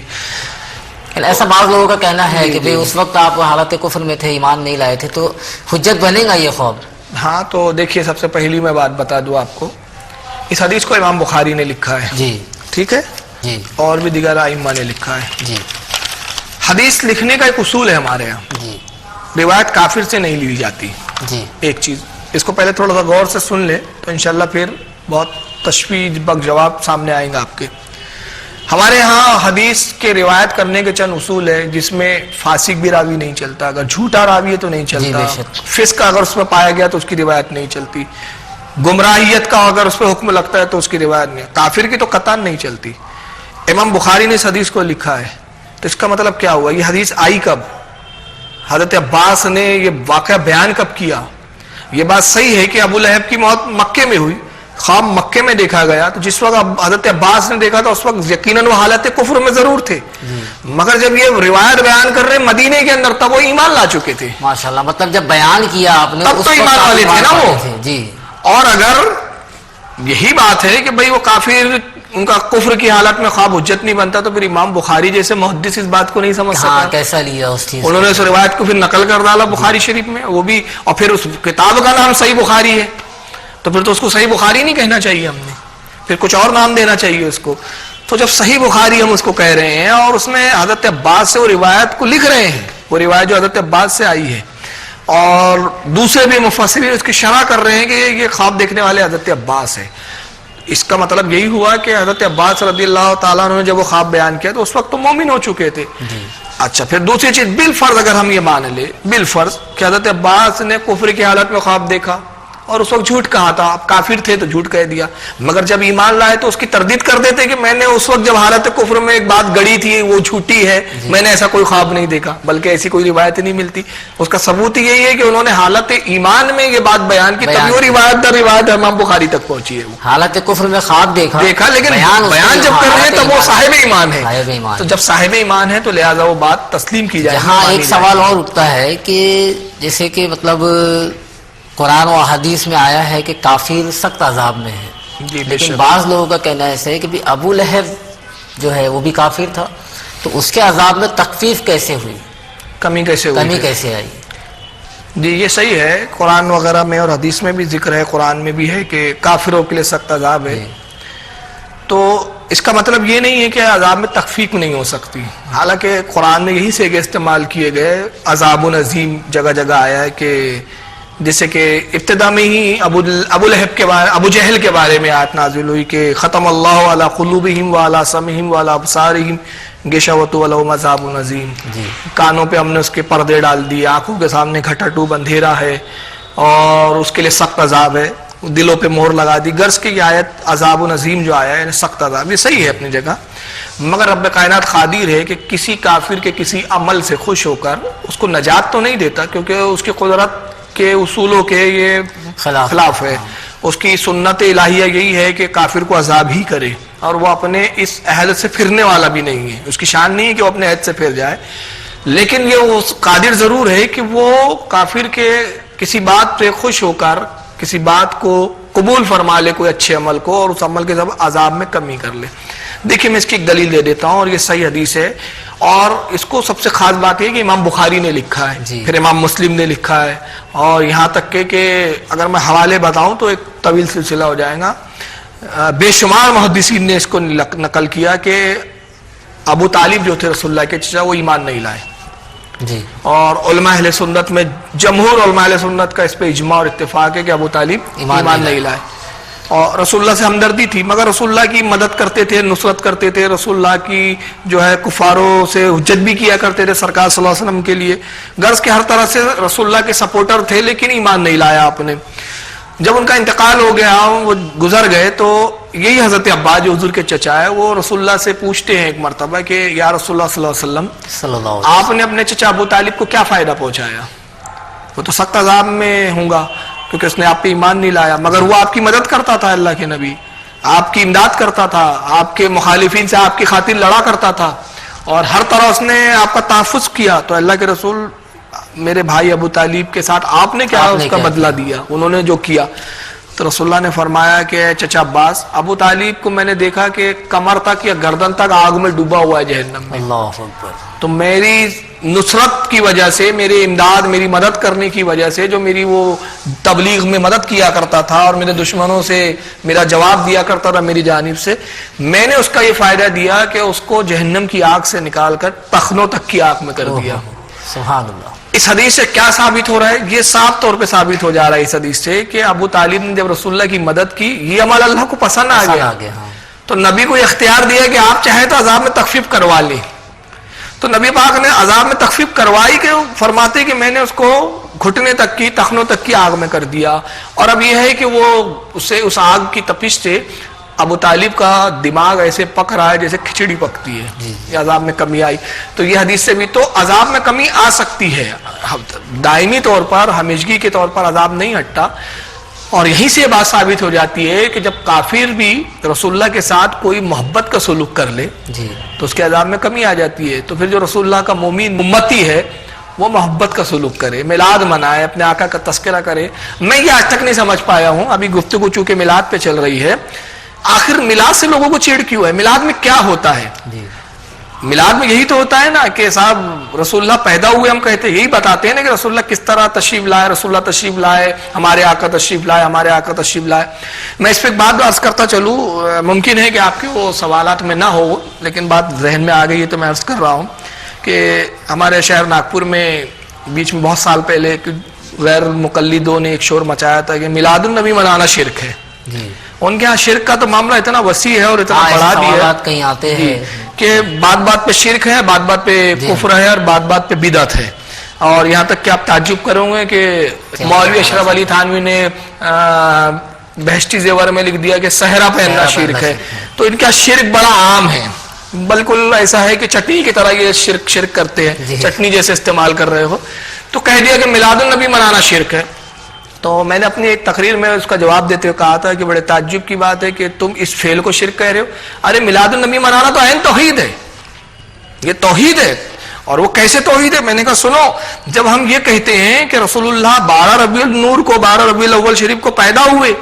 ایسا بعض لوگوں کا کہنا ہے کہ بھئی اس وقت آپ حالت کفر میں تھے, ایمان نہیں لائے تھے, تو حجت بنے گا یہ خواب؟ ہاں, تو دیکھیے سب سے پہلی میں بات بتا دوں آپ کو, اس حدیث کو امام بخاری نے لکھا ہے. جی ٹھیک ہے جی, اور بھی دیگر ائمہ نے لکھا ہے. جی, حدیث لکھنے کا ایک اصول ہے ہمارے یہاں, جی روایت کافر سے نہیں لی جاتی. جی, ایک چیز اس کو پہلے تھوڑا سا غور سے سن لے تو انشاءاللہ پھر بہت تشویش بخش جواب سامنے آئیں گا آپ کے. ہمارے ہاں حدیث کے روایت کرنے کے چند اصول ہے, جس میں فاسق بھی راوی نہیں چلتا, اگر جھوٹا راوی ہے تو نہیں چلتا, فسق اگر اس میں پایا گیا تو اس کی روایت نہیں چلتی, گمراہیت کا اگر اس پہ حکم لگتا ہے تو اس کی روایت نہیں, کافر کی تو قطعاً نہیں چلتی. امام بخاری نے اس حدیث کو لکھا ہے, تو اس کا مطلب کیا ہوا؟ یہ حدیث آئی کب؟ حضرت عباس نے یہ واقعہ بیان کب کیا؟ یہ بات صحیح ہے کہ ابو لہب کی موت مکے میں ہوئی، خواب مکے میں دیکھا گیا، تو جس وقت حضرت عباس نے دیکھا تھا اس وقت یقیناً وہ حالت کفر میں ضرور تھے، مگر جب یہ روایت بیان کر رہے ہیں مدینے کے اندر تب وہ ایمان لا چکے تھے. ماشاءاللہ، مطلب جب بیان کیا آپ نے تب تو ایمان والے تھے نا وہ. جی. اور اگر یہی بات ہے کہ بھئی وہ کافر، ان کا کفر کی حالت میں خواب حجت نہیں بنتا، تو پھر امام بخاری جیسے محدث اس بات کو نہیں سمجھ سکا. کیسا لیا اس چیز، انہوں نے اس روایت کو پھر نقل کر ڈالا بخاری شریف میں، وہ بھی، اور پھر اس کتاب کا نام صحیح بخاری ہے، تو پھر تو اس کو صحیح بخاری نہیں کہنا چاہیے ہم نے، پھر کچھ اور نام دینا چاہیے اس کو. تو جب صحیح بخاری ہم اس کو کہہ رہے ہیں اور اس میں حضرت عباس سے وہ روایت کو لکھ رہے ہیں، وہ روایت جو حضرت عباس سے آئی ہے، اور دوسرے بھی مفسرین اس کی شرح کر رہے ہیں کہ یہ خواب دیکھنے والے حضرت عباس ہے، اس کا مطلب یہی ہوا کہ حضرت عباس رضی اللہ تعالیٰ عنہ نے جب وہ خواب بیان کیا تو اس وقت تو مومن ہو چکے تھے. اچھا، پھر دوسری چیز بالفرض اگر ہم یہ مان لیں، بالفرض کہ حضرت عباس نے کفر کی حالت میں خواب دیکھا اور اس وقت جھوٹ کہا تھا، اب کافر تھے تو جھوٹ کہہ دیا، مگر جب ایمان لائے تو اس کی تردید کر دیتے کہ میں نے اس وقت جب حالت کفر میں ایک بات گڑی تھی وہ جھوٹی ہے، میں نے ایسا کوئی خواب نہیں دیکھا، بلکہ ایسی کوئی روایت نہیں ملتی. اس کا ثبوت یہی ہے کہ انہوں نے حالت ایمان میں یہ بات بیان کی، تب وہ روایت در روایت امام بخاری تک پہنچی ہے. حالت کفر میں خواب دیکھا، لیکن بیان جب کر رہے ہیں تب وہ صاحب ایمان ہے، ایمان. تو جب صاحب ایمان ہے تو لہٰذا وہ بات تسلیم کی جائے. یہاں ایک سوال اور اٹھتا ہے کہ جیسے کہ مطلب قرآن و احادیث میں آیا ہے کہ کافر سخت عذاب میں ہے، لیکن بعض لوگوں کا کہنا ایسا ہے کہ بھی ابو لہب جو ہے وہ بھی کافر تھا، تو اس کے عذاب میں تخفیف کیسے ہوئی، کمی کیسے آئی؟ جی یہ صحیح ہے، قرآن وغیرہ میں اور حدیث میں بھی ذکر ہے، قرآن میں بھی ہے کہ کافروں کے لیے سخت عذاب ہے. تو اس کا مطلب یہ نہیں ہے کہ عذاب میں تخفیف نہیں ہو سکتی، حالانکہ قرآن میں یہی سے استعمال کیے گئے. عذاب عظیم جگہ جگہ آیا ہے، کہ جیسے کہ ابتدا میں ہی ابو لہب کے بارے، ابو جہل کے بارے میں آیت نازل ہوئی کہ ختم اللہ علی قلوبہم وعلی سمعہم وعلی ابصارہم غشاوۃ ولہم عذاب عظیم. کانوں پہ ہم نے اس کے پردے ڈال دیے، آنکھوں کے سامنے گھٹاٹوب اندھیرا ہے اور اس کے لیے سخت عذاب ہے، دلوں پہ مہر لگا دی. غرض کی یہ آیت عذاب عظیم جو آیا ہے یعنی سخت عذاب، یہ صحیح ہے اپنی جگہ، مگر رب کائنات قادر ہے کہ کسی کافر کے کسی عمل سے خوش ہو کر اس کو نجات تو نہیں دیتا، کیونکہ اس کی قدرت کے اصولوں کے یہ خلاف ہے. اس کی سنت الہیہ یہی ہے کہ کافر کو عذاب ہی کرے، اور وہ اپنے اس عہد سے پھرنے والا بھی نہیں ہے، اس کی شان نہیں ہے کہ وہ اپنے عہد سے پھر جائے. لیکن یہ قادر ضرور ہے کہ وہ کافر کے کسی بات پہ خوش ہو کر کسی بات کو قبول فرما لے، کوئی اچھے عمل کو، اور اس عمل کے سبب عذاب میں کمی کر لے. دیکھیں میں اس کی ایک دلیل دے دیتا ہوں، اور یہ صحیح حدیث ہے، اور اس کو سب سے خاص بات ہے کہ امام بخاری نے لکھا ہے، پھر امام مسلم نے لکھا ہے، اور یہاں تک کہ اگر میں حوالے بتاؤں تو ایک طویل سلسلہ ہو جائے گا. بے شمار محدثین نے اس کو نقل کیا کہ ابو طالب جو تھے رسول اللہ کے چچا، وہ ایمان نہیں لائے. اور علماء اہل سنت میں جمہور علماء اہل سنت کا اس پہ اجماع اور اتفاق ہے کہ ابو طالب ایمان نہیں لائے. اور رسول اللہ سے ہمدردی تھی، مگر رسول اللہ کی مدد کرتے تھے، نصرت کرتے تھے، رسول اللہ کی جو ہے کفاروں سے حجت بھی کیا کرتے تھے سرکار صلی اللہ علیہ وسلم کے لیے. غرض کے ہر طرح سے رسول اللہ کے سپورٹر تھے، لیکن ایمان نہیں لایا آپ نے. جب ان کا انتقال ہو گیا، وہ گزر گئے، تو یہی حضرت عباس جو حضور کے چچا ہے، وہ رسول اللہ سے پوچھتے ہیں ایک مرتبہ کہ یا رسول اللہ صلی اللہ علیہ وسلم، آپ نے اپنے چچا ابو طالب کو کیا فائدہ پہنچایا؟ وہ تو سخت عذاب میں ہوں گا کیونکہ اس نے آپ پہ ایمان نہیں لایا، مگر وہ آپ کی مدد کرتا تھا، اللہ کے نبی آپ کی امداد کرتا تھا، آپ کے مخالفین سے آپ کی خاطر لڑا کرتا تھا، اور ہر طرح اس نے آپ کا تحفظ کیا. تو اللہ کے رسول میرے بھائی ابو طالب کے ساتھ آپ نے کیا اس کا بدلہ دیا، انہوں نے جو کیا؟ تو رسول اللہ نے فرمایا کہ چچا عباس، ابو طالب کو میں نے دیکھا کہ کمر تک یا گردن تک آگ میں ڈوبا ہوا ہے جہنم میں. اللہ اکبر. تو میری نصرت کی وجہ سے، میری امداد، میری مدد کرنے کی وجہ سے، جو میری وہ تبلیغ میں مدد کیا کرتا تھا اور میرے دشمنوں سے میرا جواب دیا کرتا تھا میری جانب سے، میں نے اس کا یہ فائدہ دیا کہ اس کو جہنم کی آگ سے نکال کر تخنوں تک کی آگ میں کر دیا. سبحان اللہ. اس حدیث سے کیا ثابت ہو رہا ہے؟ یہ صاف طور پہ ثابت ہو جا رہا ہے اس حدیث سے کہ ابو طالب نے جب رسول اللہ کی مدد کی، یہ عمل اللہ کو پسند آ گیا، تو نبی کو اختیار دیا کہ آپ چاہیں تو عذاب میں تخفیف کروا لیں. تو نبی پاک نے عذاب میں تخفیف کروائی کہ فرماتے کہ میں نے اس کو گھٹنے تک کی، تخنوں تک کی آگ میں کر دیا. اور اب یہ ہے کہ وہ اسے اس آگ کی تپش سے ابو طالب کا دماغ ایسے پک رہا ہے جیسے کھچڑی پکتی ہے, یہ عذاب میں کمی آئی. تو یہ حدیث سے بھی تو عذاب میں کمی آ سکتی ہے, دائمی طور پر ہمیشگی کے طور پر عذاب نہیں ہٹتا. اور یہیں سے یہ بات ثابت ہو جاتی ہے کہ جب کافر بھی رسول اللہ کے ساتھ کوئی محبت کا سلوک کر لے تو اس کے عذاب میں کمی آ جاتی ہے. تو پھر جو رسول اللہ کا مومن امتی ہے وہ محبت کا سلوک کرے, میلاد منائے, اپنے آقا کا تذکرہ کرے. میں یہ آج تک نہیں سمجھ پایا ہوں, ابھی گفتگو چونکہ میلاد پہ چل رہی ہے, آخر میلاد سے لوگوں کو چیڑ کیوں ہے؟ میلاد میں کیا ہوتا ہے؟ میلاد میں یہی تو ہوتا ہے نا کہ صاحب رسول اللہ پیدا ہوئے, ہم کہتے ہیں یہی بتاتے ہیں نا کہ رسول اللہ کس طرح تشریف لائے, رسول اللہ تشریف لائے, ہمارے آقا تشریف لائے, ہمارے آقا تشریف لائے. میں اس پہ ایک بات عرض کرتا چلوں, ممکن ہے کہ آپ کے وہ سوالات میں نہ ہو لیکن بات ذہن میں آ گئی ہے تو میں عرض کر رہا ہوں کہ ہمارے شہر ناگپور میں بیچ میں بہت سال پہلے غیر مقلدوں نے ایک شور مچایا تھا کہ میلاد النبی منانا شرک ہے. ان کے ہاں شرک کا تو معاملہ اتنا وسیع ہے اور اتنا بڑا بھی ہے کہیں آتے ہیں کہ بات بات پہ شرک ہے, بات بات پہ کفر ہے اور بات بات پہ بدعت ہے. اور یہاں تک کہ آپ تعجب کرو گے کہ مولوی اشرف علی تھانوی نے بہشتی زیور میں لکھ دیا کہ صحرا پہننا شرک ہے. تو ان کا شرک بڑا عام ہے, بالکل ایسا ہے کہ چٹنی کی طرح یہ شرک کرتے ہیں, چٹنی جیسے استعمال کر رہے ہو. تو کہہ دیا کہ میلاد النبی منانا شرک ہے. تو میں نے اپنی ایک تقریر میں اس کا جواب دیتے ہوئے کہا تھا کہ بڑے تعجب کی بات ہے کہ تم اس فعل کو شرک کہہ رہے ہو. ارے میلاد النبی منانا تو عین توحید ہے, یہ توحید ہے. اور وہ کیسے توحید ہے؟ میں نے کہا سنو, جب ہم یہ کہتے ہیں کہ رسول اللہ 12 ربیع النور کو 12 ربیع الاول شریف کو پیدا ہوئے,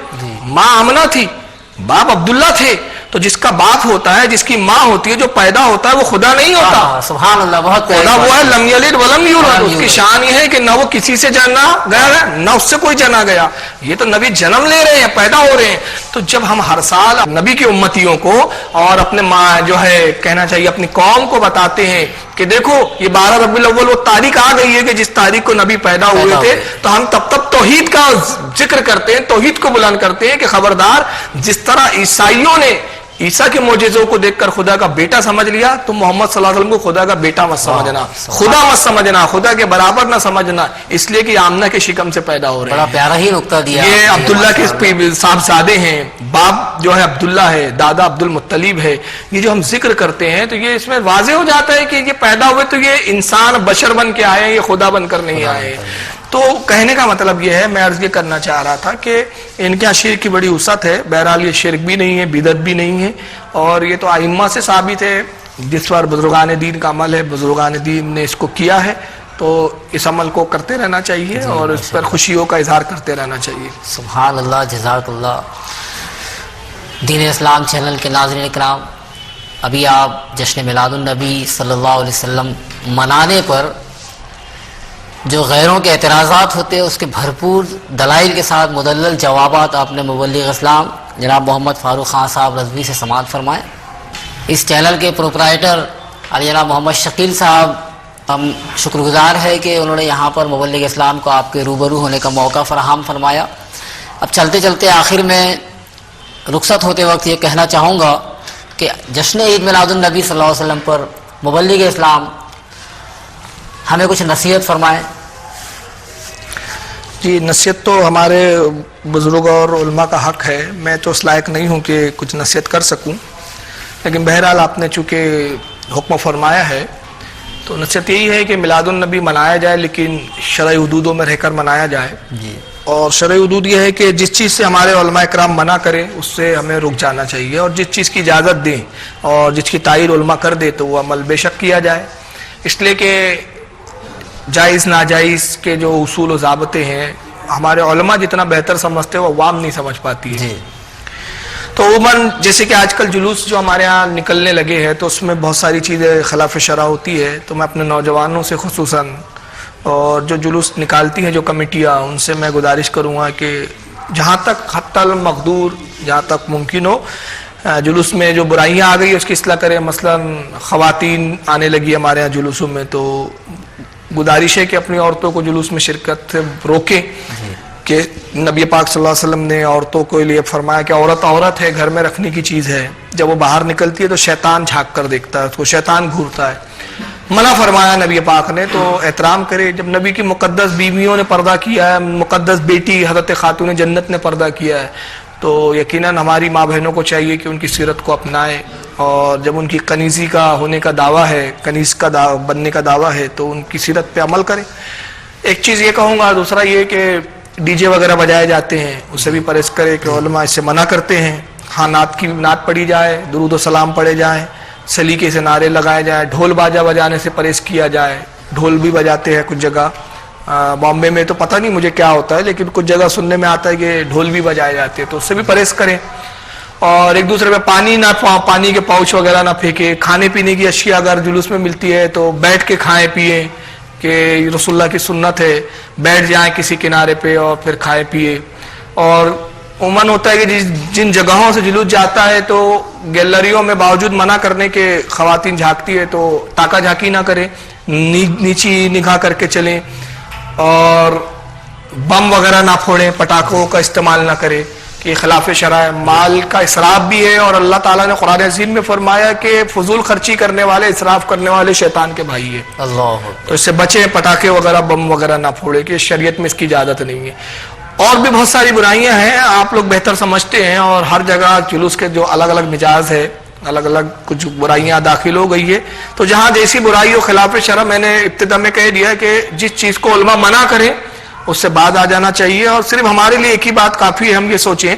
ماں آمنہ تھی, باپ عبداللہ تھے, تو جس کا باپ ہوتا ہے, جس کی ماں ہوتی ہے, جو پیدا ہوتا ہے وہ خدا نہیں ہوتا. سبحان اللہ, بہت خدا وہ ہے لم یلد ولم یولد. اس کی شان یہ ہے کہ نہ وہ کسی سے جنا گیا ہے نہ اس سے کوئی جنا گیا. یہ تو نبی جنم لے رہے ہیں, پیدا ہو رہے ہیں. تو جب ہم ہر سال نبی کی امتیوں کو اور اپنے ماں جو ہے کہنا چاہیے اپنی قوم کو بتاتے ہیں کہ دیکھو یہ 12 ربیع الاول وہ تاریخ آ گئی ہے کہ جس تاریخ کو نبی پیدا ہوئے تھے, تو ہم تب توحید کا ذکر کرتے ہیں, توحید کو بلند کرتے ہیں کہ خبردار, جس طرح عیسائیوں نے عیسیٰ کے معجزوں کو دیکھ کر خدا کا بیٹا سمجھ لیا, تم محمد صلی اللہ علیہ وسلم کو خدا کا بیٹا مت سمجھنا, خدا مت سمجھنا, خدا کے برابر نہ سمجھنا, اس لیے کہ آمنہ کے شکم سے پیدا ہو رہے ہیں. بڑا پیارا ہی نقطہ دیا. یہ عبداللہ کے صاحبزادے ہیں, باپ جو ہے عبداللہ ہے, دادا عبد المطلب ہے. یہ جو ہم ذکر کرتے ہیں تو یہ اس میں واضح ہو جاتا ہے کہ یہ پیدا ہوئے تو یہ انسان بشر بن کے آئے ہیں, یہ خدا بن کر نہیں آئے. تو کہنے کا مطلب یہ ہے, میں عرض یہ کرنا چاہ رہا تھا کہ ان کے شرک کی بڑی وسعت ہے. بہرحال یہ شرک بھی نہیں ہے, بدعت بھی نہیں ہے, اور یہ تو ائمہ سے ثابت ہے. جس پر بزرگان دین کا عمل ہے, بزرگان دین نے اس کو کیا ہے, تو اس عمل کو کرتے رہنا چاہیے اور اس پر خوشیوں کا اظہار کرتے رہنا چاہیے. سبحان اللہ, جزاک اللہ. دین اسلام چینل کے ناظرین اکرام, ابھی آپ جشن میلاد النبی صلی اللہ علیہ وسلم منانے پر جو غیروں کے اعتراضات ہوتے ہیں اس کے بھرپور دلائل کے ساتھ مدلل جوابات آپ نے مبلغ اسلام جناب محمد فاروق خان صاحب رضوی سے سماعت فرمائے. اس چینل کے پروپرائٹر جناب محمد شکیل صاحب, ہم شکر گزار ہے کہ انہوں نے یہاں پر مبلغ اسلام کو آپ کے روبرو ہونے کا موقع فراہم فرمایا. اب چلتے چلتے آخر میں رخصت ہوتے وقت یہ کہنا چاہوں گا کہ جشن عید میلاد النبی صلی اللہ علیہ وسلم پر مبلغ اسلام ہمیں کچھ نصیحت فرمائیں. جی, نصیحت تو ہمارے بزرگ اور علماء کا حق ہے. میں تو اس لائق نہیں ہوں کہ کچھ نصیحت کر سکوں, لیکن بہرحال آپ نے چونکہ حکم فرمایا ہے تو نصیحت یہی ہے کہ میلاد النبی منایا جائے, لیکن شرعی حدودوں میں رہ کر منایا جائے. اور شرعی حدود یہ ہے کہ جس چیز سے ہمارے علماء کرام منع کریں اس سے ہمیں رک جانا چاہیے, اور جس چیز کی اجازت دیں اور جس کی تائید علماء کر دے تو وہ عمل بے شک کیا جائے. اس لیے کہ جائز ناجائز کے جو اصول و ضابطے ہیں ہمارے علماء جتنا بہتر سمجھتے ہیں وہ عوام نہیں سمجھ پاتی ہے. تو عموماً جیسے کہ آج کل جلوس جو ہمارے ہاں نکلنے لگے ہیں تو اس میں بہت ساری چیزیں خلاف شرع ہوتی ہے. تو میں اپنے نوجوانوں سے خصوصاً اور جو جلوس نکالتی ہیں جو کمیٹیاں, ان سے میں گزارش کروں گا کہ جہاں تک حتی المقدور, جہاں تک ممکن ہو, جلوس میں جو برائیاں آ گئی اس کی اصلاح کریں. مثلاً خواتین آنے لگی ہمارے ہاں جلوسوں میں, تو گزارش ہے کہ اپنی عورتوں کو جلوس میں شرکت سے روکیں. کہ نبی پاک صلی اللہ علیہ وسلم نے عورتوں کو لیے فرمایا کہ عورت عورت ہے, گھر میں رکھنے کی چیز ہے. جب وہ باہر نکلتی ہے تو شیطان جھانک کر دیکھتا ہے, اس کو شیطان گھورتا ہے. منع فرمایا نبی پاک نے, تو احترام کرے. جب نبی کی مقدس بیویوں نے پردہ کیا ہے, مقدس بیٹی حضرت خاتون جنت نے پردہ کیا ہے, تو یقیناً ہماری ماں بہنوں کو چاہیے کہ ان کی سیرت کو اپنائیں، اور جب ان کی کنیزی کا ہونے کا دعویٰ ہے، کنیز کا بننے کا دعویٰ ہے، تو ان کی سیرت پہ عمل کریں۔ ایک چیز یہ کہوں گا، دوسرا یہ کہ ڈی جے وغیرہ بجائے جاتے ہیں، اس سے بھی پرہیز کرے کہ علماء اس سے منع کرتے ہیں۔ ہاں، نعت پڑھی جائے، درود و سلام پڑھے جائیں، سلیقے سے نعرے لگائے جائیں، ڈھول باجا بجانے سے پرہیز کیا جائے۔ ڈھول بھی بجاتے ہیں کچھ جگہ، بامبے میں تو پتہ نہیں مجھے کیا ہوتا ہے، لیکن کچھ جگہ سننے میں آتا ہے کہ ڈھول بھی بجائے جاتے ہیں، تو اس سے بھی پرہیز کریں۔ اور ایک دوسرے پہ پانی کے پاؤچ وغیرہ نہ پھینکے۔ کھانے پینے کی اشیاء اگر جلوس میں ملتی ہے تو بیٹھ کے کھائیں پیئیں، کہ رسول اللہ کی سنت ہے، بیٹھ جائیں کسی کنارے پہ اور پھر کھائے پیئے۔ اور عموماً ہوتا ہے کہ جن جگہوں سے جلوس جاتا ہے تو گیلریوں میں باوجود منع کرنے کے خواتین جھانکتی ہے، تو تاکہ جھانکی نہ کریں، نیچی نگاہ کر کے چلیں، اور بم وغیرہ نہ پھوڑیں، پٹاخوں کا استعمال نہ کریں، کہ خلاف شرع ہے۔ مال کا اسراف بھی ہے، اور اللہ تعالیٰ نے قرآن عظیم میں فرمایا کہ فضول خرچی کرنے والے، اسراف کرنے والے شیطان کے بھائی ہیں، اللہ تو اس سے بچیں، پٹاخے وغیرہ بم وغیرہ نہ پھوڑے، کہ شریعت میں اس کی اجازت نہیں ہے۔ اور بھی بہت ساری برائیاں ہیں، آپ لوگ بہتر سمجھتے ہیں، اور ہر جگہ جلوس کے جو الگ الگ مجاز ہے، الگ الگ کچھ برائیاں داخل ہو گئی ہے، تو جہاں جیسی برائی ہو خلاف شرع، میں نے ابتدا میں کہہ دیا کہ جس چیز کو علماء منع کریں اس سے بعد آ جانا چاہیے۔ اور صرف ہمارے لیے ایک ہی بات کافی ہے، ہم یہ سوچیں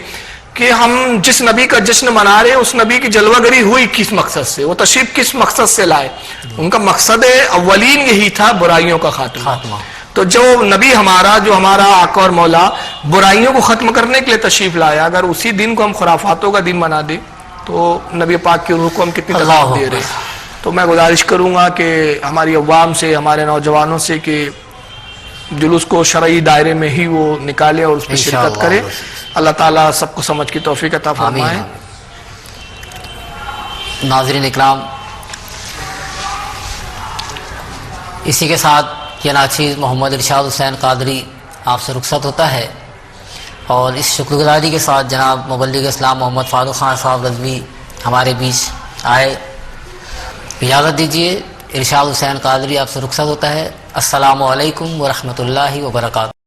کہ ہم جس نبی کا جشن منا رہے ہیں، اس نبی کی جلوہ گری ہوئی کس مقصد سے، وہ تشریف کس مقصد سے لائے؟ ان کا مقصد اولین یہی تھا، برائیوں کا خاتمہ۔ تو جو نبی ہمارا، جو ہمارا آقا اور مولا برائیوں کو ختم کرنے کے لیے تشریف لایا، اگر اسی دن کو ہم خرافاتوں کا دن بنا دیں تو نبی پاک کی روح کو ہم کتنی تکلیف دے رہے ہیں۔ تو میں گزارش کروں گا کہ ہماری عوام سے، ہمارے نوجوانوں سے، کہ جلوس کو شرعی دائرے میں ہی وہ نکالے اور اس میں شرکت کرے۔ اللہ تعالیٰ سب کو سمجھ کی توفیق عطا فرمائے۔ ناظرین اکرام، اسی کے ساتھ یہ ناچیز محمد ارشاد حسین قادری آپ سے رخصت ہوتا ہے، اور اس شکر گزاری کے ساتھ جناب مبلغ اسلام محمد فاروق خان صاحب رضوی ہمارے بیچ آئے۔ اجازت دیجیے، ارشاد حسین قادری آپ سے رخصت ہوتا ہے۔ السلام علیکم ورحمۃ اللہ وبرکاتہ۔